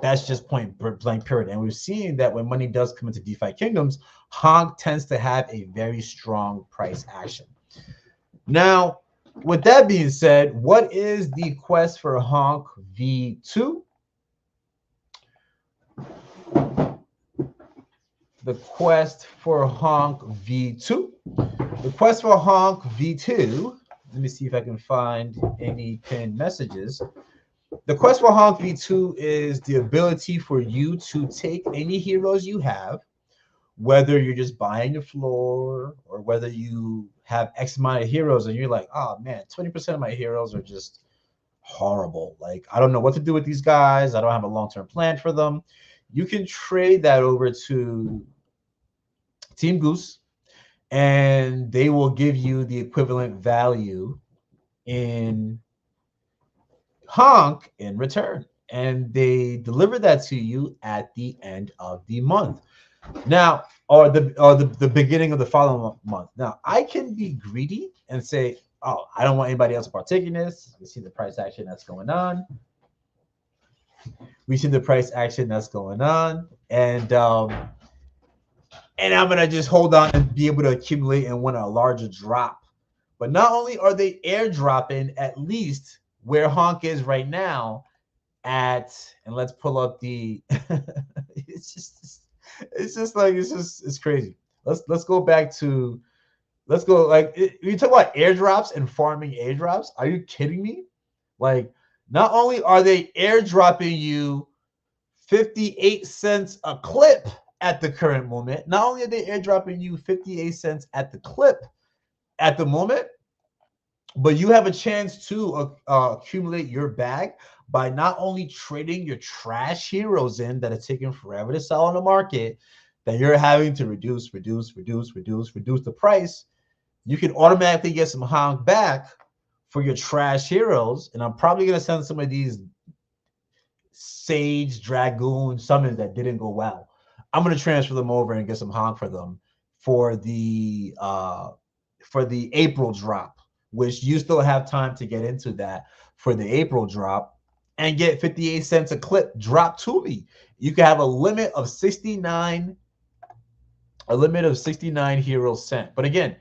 That's just point blank period. And we're seeing that when money does come into DeFi Kingdoms, Honk tends to have a very strong price action. Now, with that being said, what is the quest for Honk V2? The quest for Honk V2. The quest for Honk V2. Let me see if I can find any pinned messages. The quest for Honk V2 is the ability for you to take any heroes you have, whether you're just buying the floor or whether you have X amount of heroes and you're like, oh man, 20% of my heroes are just horrible. Like, I don't know what to do with these guys. I don't have a long-term plan for them. You can trade that over to Team Goose, and they will give you the equivalent value in Honk in return. And they deliver that to you at the end of the month. Now, or the beginning of the following month. Now, I can be greedy and say, oh, I don't want anybody else to partake in this. You see the price action that's going on. We see the price action that's going on. And I'm gonna just hold on and be able to accumulate and win a larger drop. But not only are they airdropping at least where Honk is right now at, and let's pull up the it's crazy. Let's go back to you talk about airdrops and farming airdrops. Are you kidding me? Like, not only are they airdropping you 58 cents a clip at the current moment, not only are they airdropping you 58 cents at the clip at the moment, but you have a chance to accumulate your bag by not only trading your trash heroes in that are taking forever to sell on the market, that you're having to reduce the price. You can automatically get some honk back for your trash heroes. And I'm probably going to send some of these Sage, Dragoon summons that didn't go well. I'm going to transfer them over and get some honk for them for the April drop, which you still have time to get into that for the April drop and get 58 cents a clip drop to me. You can have a limit of 69 heroes sent. But again,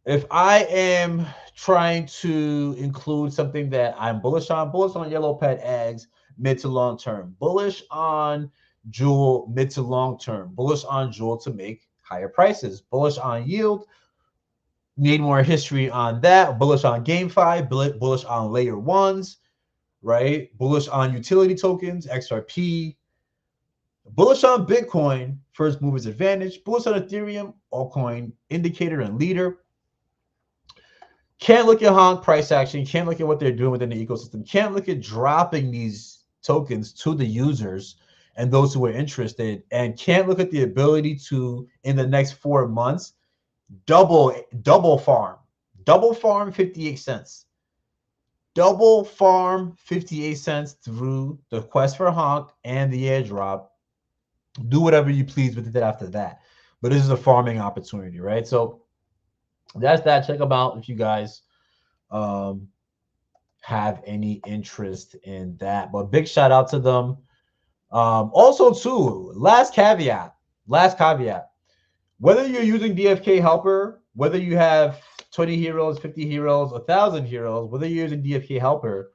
if I am trying to include something that I'm bullish on yellow pet eggs mid to long term, bullish on Jewel mid to long term, bullish on Jewel to make higher prices, bullish on yield, need more history on that, bullish on GameFi, bullish on layer ones, right? Bullish on utility tokens, XRP, bullish on Bitcoin, first movers advantage, bullish on Ethereum, altcoin indicator and leader. Can't look at honk price action, can't look at what they're doing within the ecosystem, can't look at dropping these tokens to the users and those who are interested, and can't look at the ability to, in the next 4 months, double farm 58 cents. Double farm 58 cents through the quest for honk and the airdrop. Do whatever you please with it after that. But this is a farming opportunity, right? So that's that. Check them out if you guys have any interest in that. But big shout out to them. Also, too, last caveat. Whether you're using DFK Helper, whether you have 20 heroes, 50 heroes, 1,000 heroes, whether you're using DFK Helper,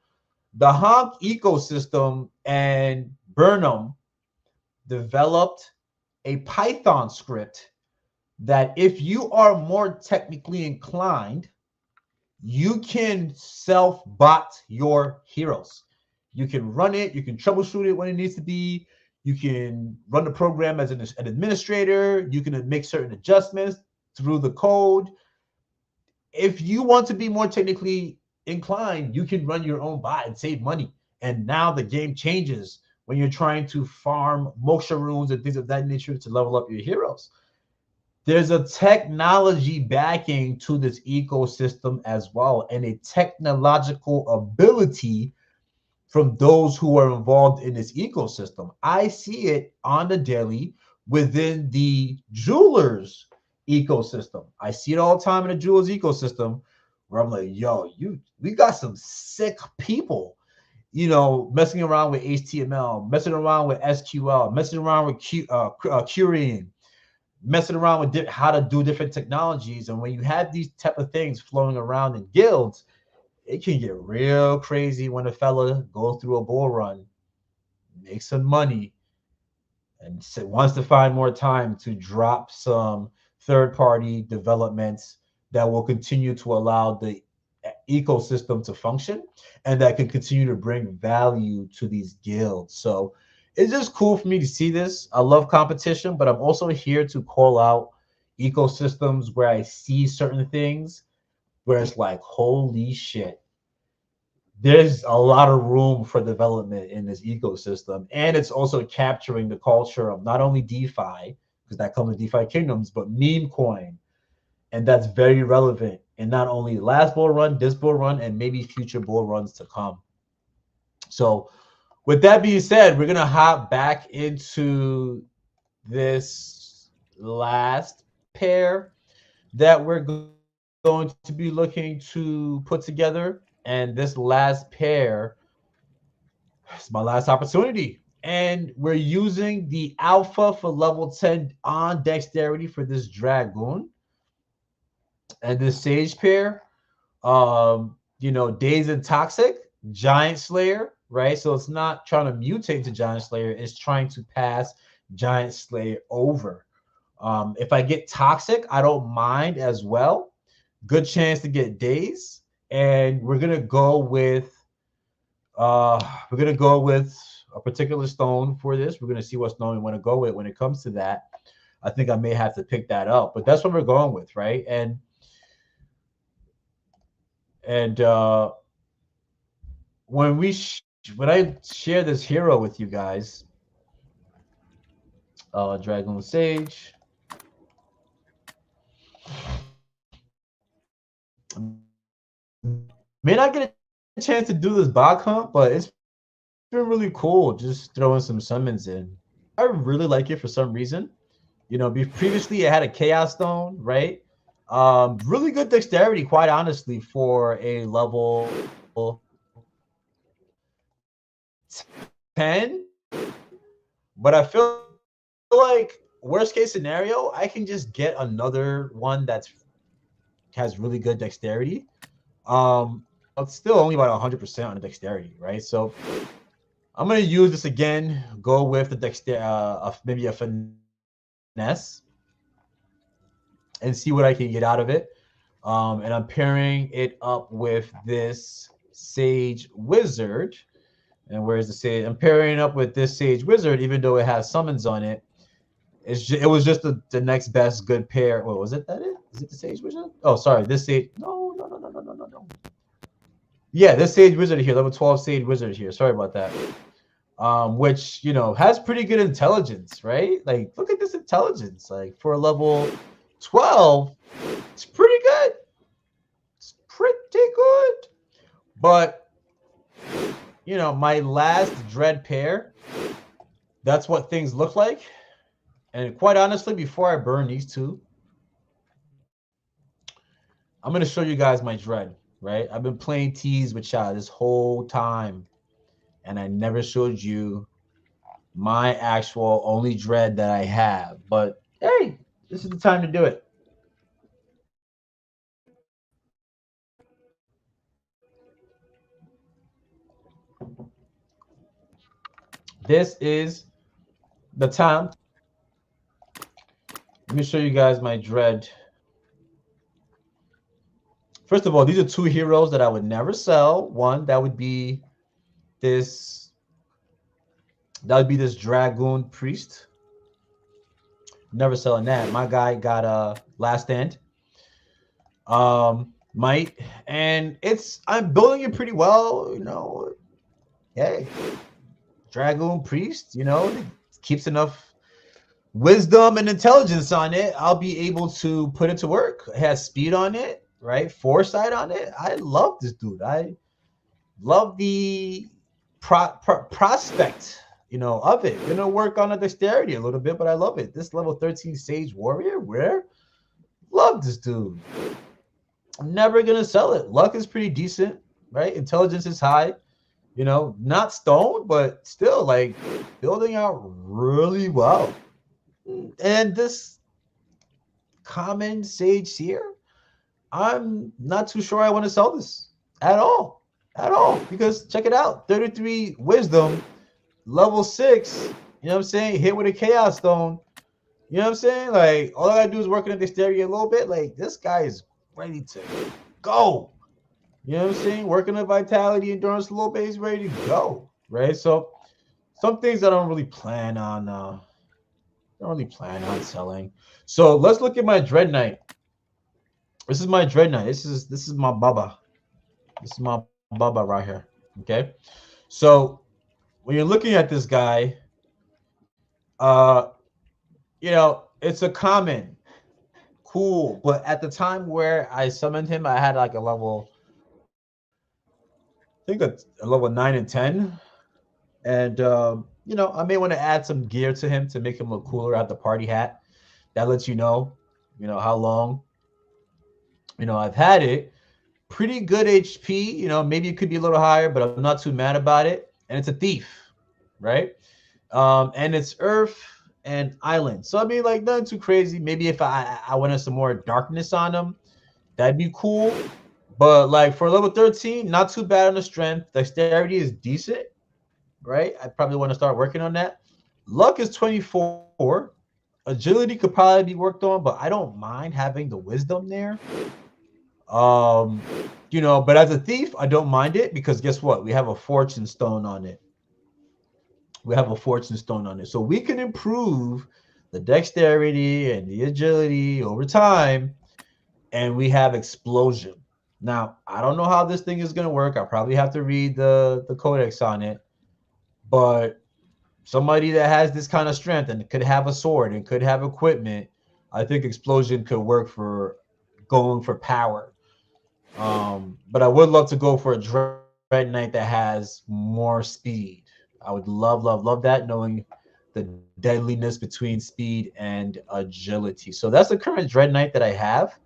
the honk ecosystem and Burnham developed a Python script that if you are more technically inclined, you can self-bot your heroes. You can run it, you can troubleshoot it when it needs to be, you can run the program as an administrator, you can make certain adjustments through the code. If you want to be more technically inclined, you can run your own bot and save money. And now the game changes when you're trying to farm moksha runes and things of that nature to level up your heroes. There's a technology backing to this ecosystem as well, and a technological ability from those who are involved in this ecosystem. I see it on the daily within the jewelers ecosystem. I see it all the time in the jewelers ecosystem where I'm like, yo, we got some sick people, messing around with HTML, messing around with SQL, messing around with querying, messing around with how to do different technologies. And when you have these type of things flowing around in guilds, it can get real crazy when a fella goes through a bull run, makes some money, and wants to find more time to drop some third-party developments that will continue to allow the ecosystem to function and that can continue to bring value to these guilds. So it's just cool for me to see this. I love competition, but I'm also here to call out ecosystems where I see certain things where it's like, holy shit, there's a lot of room for development in this ecosystem, and it's also capturing the culture of not only DeFi, because that comes with DeFi Kingdoms, but meme coin, and that's very relevant in not only last bull run, this bull run, and maybe future bull runs to come. So, with that being said, we're gonna hop back into this last pair that we're going to be looking to put together. And this last pair is my last opportunity. And we're using the alpha for level 10 on dexterity for this Dragoon. And this Sage pair, Days and Toxic, Giant Slayer, right? So it's not trying to mutate to Giant Slayer, it's trying to pass Giant Slayer over. If I get Toxic, I don't mind as well. Good chance to get Days. And we're gonna go with a particular stone for this. We're gonna see what stone we want to go with when it comes to that. I think I may have to pick that up, but that's what we're going with, right? And when I share this hero with you guys, Dragoon Sage. May not get a chance to do this bot hunt, but it's been really cool just throwing some summons in. I really like it for some reason. Previously it had a Chaos Stone, right? Really good dexterity, quite honestly, for a level 10. But I feel like worst case scenario, I can just get another one has really good dexterity. It's still only about 100% on the dexterity, right? So I'm gonna use this again. Go with the dexterity, maybe a finesse, and see what I can get out of it. And I'm pairing it up with this Sage Wizard. And where's the Sage? I'm pairing it up with this Sage Wizard, even though it has summons on it. It was just the next best good pair. What was it? Is it the Sage Wizard? Oh, sorry, this Sage. No. Yeah, this Sage Wizard here, level 12 Sage Wizard here. Sorry about that. Which has pretty good intelligence, right? Like, look at this intelligence. Like, for a level 12, it's pretty good. It's pretty good. But my last Dread pair, that's what things look like. And quite honestly, before I burn these two, I'm going to show you guys my Dread, right? I've been playing tease with y'all this whole time, and I never showed you my actual only Dread that I have. But, hey, this is the time to do it. This is the time. Let me show you guys my Dread. First of all, these are two heroes that I would never sell. One, that would be this Dragoon Priest. Never selling that. My guy got a Last Stand. Might. And I'm building it pretty well, Hey. Dragoon Priest, it keeps enough wisdom and intelligence on it. I'll be able to put it to work. It has speed on it, right? Foresight on it. I love this dude. I love the prospect, of it. Gonna work on the dexterity a little bit, but I love it. This level 13 Sage Warrior, love this dude. I'm never gonna sell it. Luck is pretty decent, right? Intelligence is high. Not stoned, but still like building out really well. And this common Sage here, I'm not too sure I want to sell this at all. Because check it out, 33 wisdom, level 6, you know what I'm saying? Hit with a Chaos Stone. You know what I'm saying? Like, all I gotta do is work on the dexterity a little bit. Like, this guy is ready to go. You know what I'm saying? Working on vitality, endurance a little bit, he's ready to go, right? So some things I don't really plan on selling. So let's look at my Dreadknight. This is my Dreadknight. This is my Baba. This is my Bubba right here. Okay, so when you're looking at this guy, uh, it's a common, cool, but at the time where I summoned him, I had like a level, I think a level 9 and 10, and I may want to add some gear to him to make him look cooler. At the party hat that lets how long I've had it. Pretty good HP. Maybe it could be a little higher, but I'm not too mad about it. And it's a thief, right? And it's Earth and Island. So I mean, like nothing too crazy. Maybe if I wanted some more darkness on him, that'd be cool. But like for level 13, not too bad on the strength. Dexterity is decent, right? I probably want to start working on that. Luck is 24. Agility could probably be worked on, but I don't mind having the wisdom there. But as a thief, I don't mind it because guess what? We have a fortune stone on it. So we can improve the dexterity and the agility over time, and we have explosion. Now, I don't know how this thing is going to work. I probably have to read the codex on it, but somebody that has this kind of strength and could have a sword and could have equipment, I think explosion could work for going for power. But I would love to go for a Dreadknight that has more speed. I would love that, knowing the deadliness between speed and agility. So that's the current Dreadknight that I have.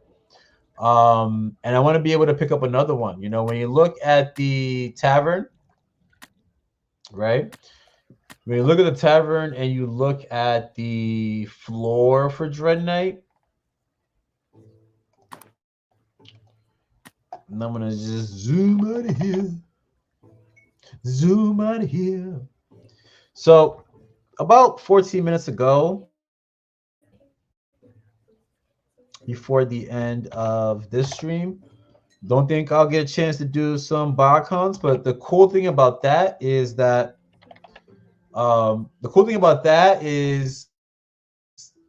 And I want to be able to pick up another one. When you look at the tavern, right? When you look at the tavern and you look at the floor for Dreadknight, and I'm gonna just zoom out of here. So about 14 minutes ago, before the end of this stream, don't think I'll get a chance to do some bog hunts, but the cool thing about that is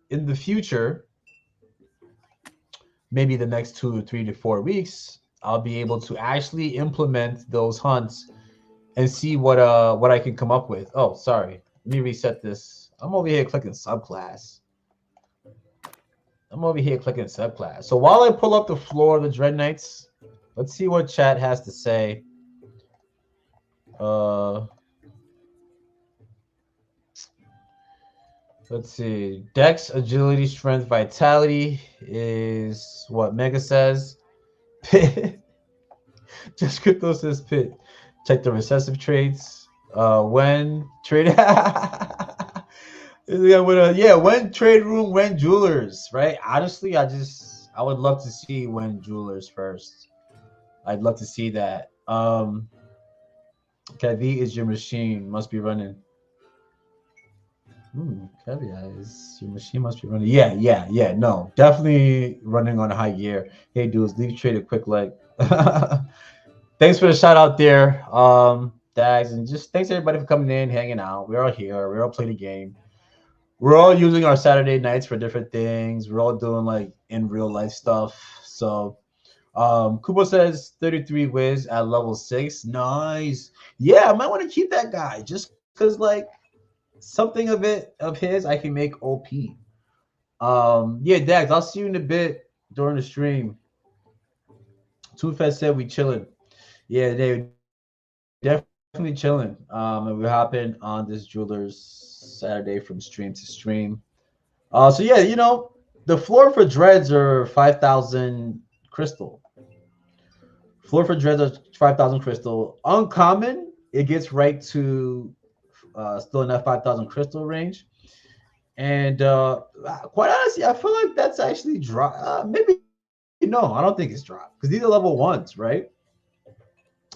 in the future, maybe the next 2 to 3 to 4 weeks, I'll be able to actually implement those hunts and see what I can come up with. Oh, sorry. Let me reset this. I'm over here clicking subclass. So while I pull up the floor of the Dreadknights, let's see what chat has to say. Let's see. Dex, agility, strength, vitality is what Mega says. Pit. Just Crypto says Pit. Check the recessive traits. When trade when trade room, when jewelers, right? Honestly, I would love to see when jewelers first. I'd love to see that. Kavi is your machine, must be running. Caveat is your machine must be running. Yeah. No, definitely running on a high gear. Hey, dudes, leave trade a quick like. Thanks for the shout out there, Dags, and just thanks everybody for coming in, hanging out. We're all here. We're all playing the game. We're all using our Saturday nights for different things. We're all doing like in real life stuff. So, Kubo says 33 Wiz at level 6. Nice. Yeah, I might want to keep that guy just because like something of his I can make OP. Yeah, Dax, I'll see you in a bit during the stream. Two-Fed said we chilling. Yeah, they definitely chilling. And we're hopping on this jeweler's Saturday from stream to stream. So yeah, the floor for dreads are 5,000 crystal. Floor for dreads are 5,000 crystal. Uncommon, it gets right to still in that 5,000 crystal range. And quite honestly, I feel like that's actually drop. Maybe no, I don't think it's drop because these are level 1s, right?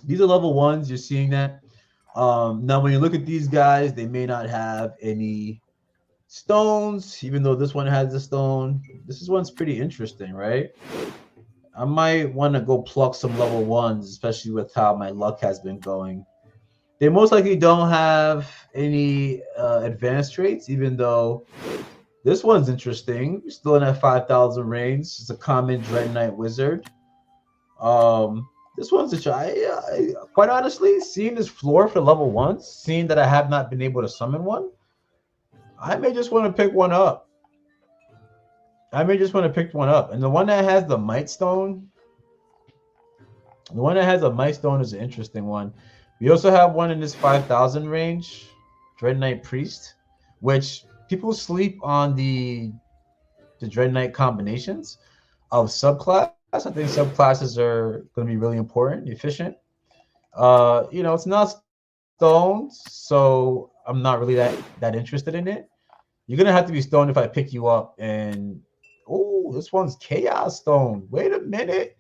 These are level 1s. You're seeing that. Now, when you look at these guys, they may not have any stones, even though this one has a stone. This one's pretty interesting, right? I might want to go pluck some level 1s, especially with how my luck has been going. They most likely don't have any advanced traits, even though this one's interesting. Still in that 5,000 range. It's a common Dreadknight wizard. This one's a try. Quite honestly, seeing this floor for level 1, seeing that I have not been able to summon one, I may just want to pick one up. And the one that has the Might Stone, is an interesting one. We also have one in this 5,000 range, Dreadknight Priest, which people sleep on the Dreadknight combinations of subclass. I think subclasses are going to be really important, efficient. It's not stoned, so I'm not really that interested in it. You're gonna have to be stoned if I pick you up. And oh, this one's Chaos Stone. Wait a minute.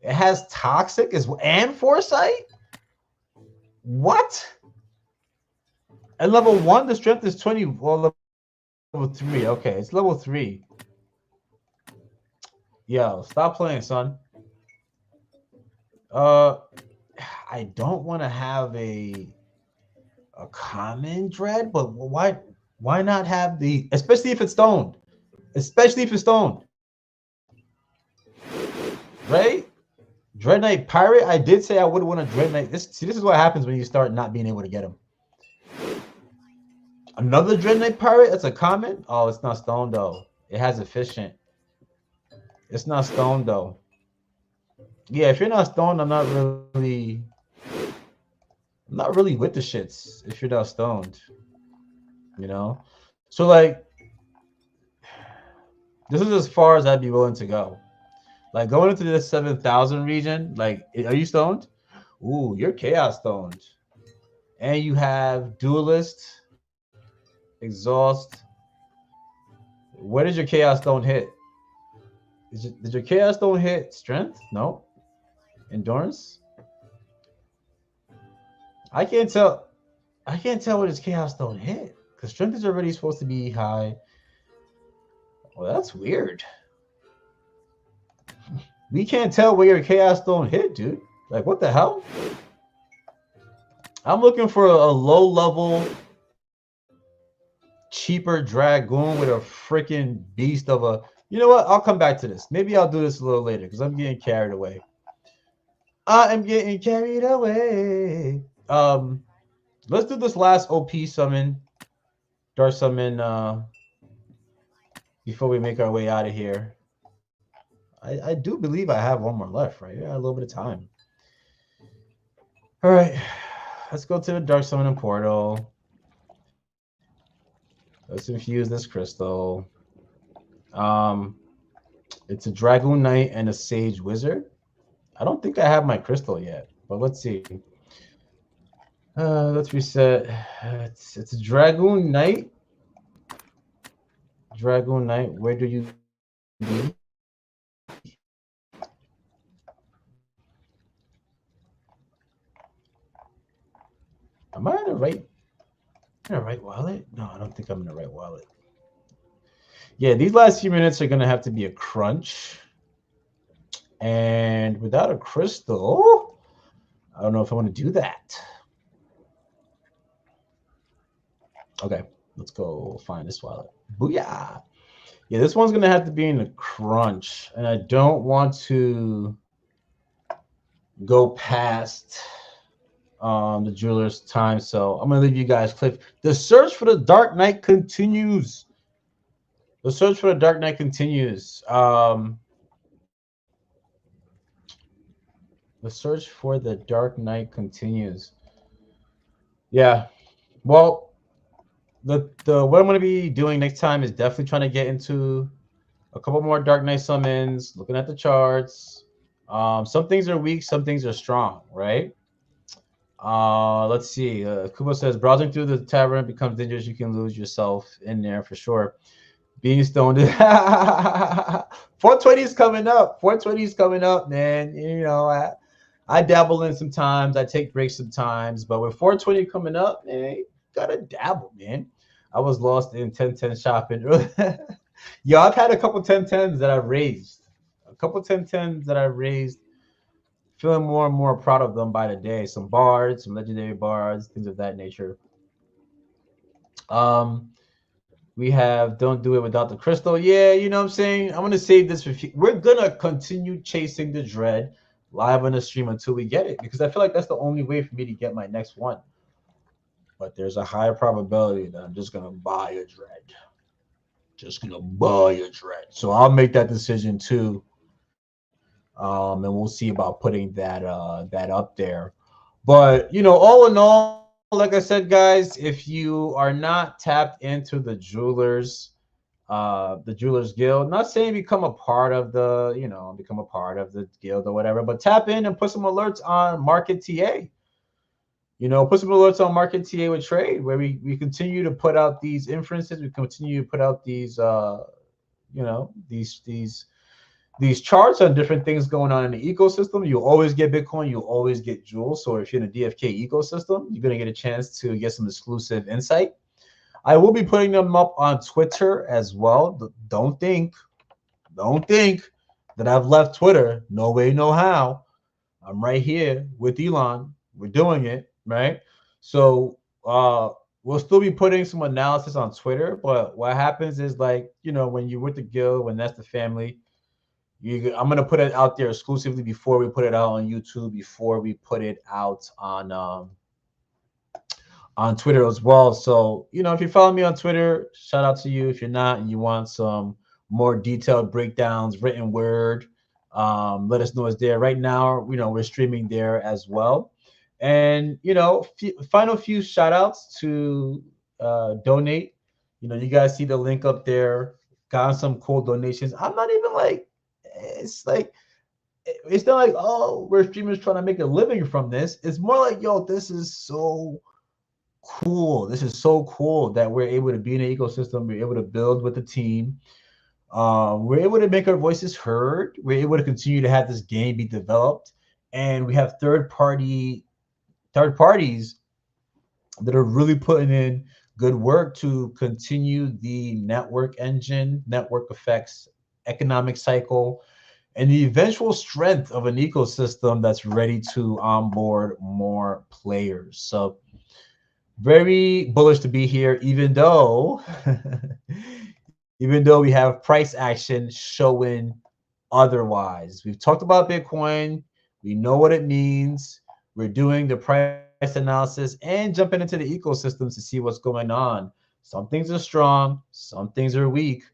It has Toxic and Foresight. What? At level 1, the strength is 20. Well, level 3. Okay, it's level 3. Yo, stop playing, son. I don't want to have a common dread, but why not have the, especially if it's stoned. Right? Dreadknight Pirate. I did say I would want a Dreadknight. This is what happens when you start not being able to get him. Another Dreadknight Pirate. That's a common. Oh, it's not stoned though. It has efficient. It's not stoned though. Yeah, if you're not stoned, I'm not really with the shits. If you're not stoned, So like, this is as far as I'd be willing to go. Like going into this 7,000 region. Like, are you stoned? Ooh, you're Chaos stoned, and you have Duelist, Exhaust. Where did your Chaos Stone hit? Did your Chaos Stone hit Strength? No. Endurance? I can't tell what his Chaos Stone hit, because Strength is already supposed to be high. Well, that's weird. We can't tell where your Chaos Stone hit, dude. Like, what the hell? I'm looking for a low-level, cheaper Dragoon with a freaking beast of a... You know what? I'll come back to this. Maybe I'll do this a little later, because I'm getting carried away. I am getting carried away. Let's do this last OP summon, Dark Summon, before we make our way out of here. I do believe I have one more left, right? Yeah, a little bit of time. All right, let's go to the Dark Summon portal. Let's infuse this crystal. It's a Dragoon Knight and a Sage Wizard. I don't think I have my crystal yet, but let's see. Let's reset. It's a Dragoon Knight. Dragoon Knight, where do you be? Am I in the right wallet? No, I don't think I'm in the right wallet. Yeah, these last few minutes are gonna have to be a crunch. And without a crystal, I don't know if I want to do that. Okay, let's go find this wallet. Booyah! Yeah, this one's gonna have to be in a crunch, and I don't want to go past the jeweler's time, so I'm gonna leave you guys clip. The search for the Dark Knight continues. The search for the Dark Knight continues. The search for the Dark Knight continues. Yeah. Well, the what I'm going to be doing next time is definitely trying to get into a couple more Dark Knight summons, looking at the charts. Some things are weak, some things are strong, right? Let's see. Kubo says, browsing through the tavern becomes dangerous. You can lose yourself in there for sure. Being stoned. 420 is coming up. 420 is coming up, man. You know, I dabble in sometimes. I take breaks sometimes. But with 420 coming up, man, you gotta dabble, man. I was lost in 1010 shopping. Yo, I've had a couple 1010s that I've raised. Feeling more and more proud of them by the day. Some bards, some legendary bards, things of that nature. We have Don't Do It Without the Crystal. Yeah, you know what I'm saying? I'm going to save this for... We're going to continue chasing the dread. live on the stream until we get it, because I feel like that's the only way for me to get my next one. But there's a higher probability that I'm just gonna buy a dread. Just gonna buy a dread. So I'll make that decision too. And we'll see about putting that up there. But all in all, like I said, guys, if you are not tapped into the Jewelers Guild, not saying become a part of become a part of the guild or whatever, but tap in and put some alerts on Market TA. Put some alerts on Market TA with Trade, where we continue to put out these inferences, we continue to put out these you know these these these charts on different things going on in the ecosystem. You always get Bitcoin, you always get Jewels. So if you're in a DFK ecosystem, you're going to get a chance to get some exclusive insight. I will be putting them up on Twitter as well. Don't think that I've left Twitter. No way, no how. I'm right here with Elon. We're doing it, right? So we'll still be putting some analysis on Twitter, but what happens is, like, when you're with the guild, when that's the family, I'm gonna put it out there exclusively before we put it out on YouTube, before we put it out on Twitter as well. So, if you follow me on Twitter, shout out to you. If you're not and you want some more detailed breakdowns, written word, let us know it's there. Right now, we're streaming there as well. And, final few shout outs to donate. You guys see the link up there. Got some cool donations. I'm not even like, it's not like, oh, we're streamers trying to make a living from this. It's more like, yo, this is so cool. This is so cool that we're able to be in an ecosystem. We're able to build with the team. We're able to make our voices heard. We're able to continue to have this game be developed, and we have third parties that are really putting in good work to continue the network engine, network effects, economic cycle, and the eventual strength of an ecosystem that's ready to onboard more players. So very bullish to be here, even though even though we have price action showing otherwise. We've talked about Bitcoin. We know what it means. We're doing the price analysis and jumping into the ecosystem to see what's going on. Some things are strong, some things are weak.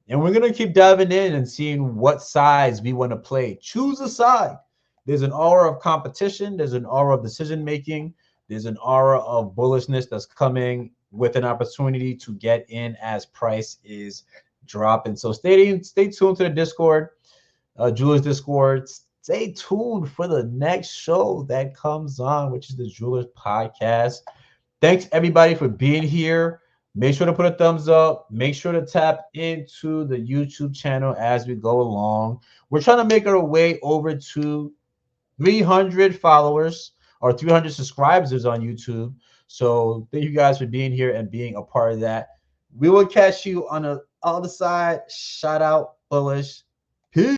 And we're going to keep diving in and seeing what sides we want to play. Choose a side. There's an aura of competition. There's an aura of decision making. There's an aura of bullishness that's coming with an opportunity to get in as price is dropping. So stay tuned to the Discord, Jewelers Discord. Stay tuned for the next show that comes on, which is the Jewelers Podcast. Thanks everybody for being here. Make sure to put a thumbs up. Make sure to tap into the YouTube channel as we go along. We're trying to make our way over to 300 followers or 300 subscribers on YouTube. So thank you guys for being here and being a part of that. We will catch you on the other side. Shout out, bullish.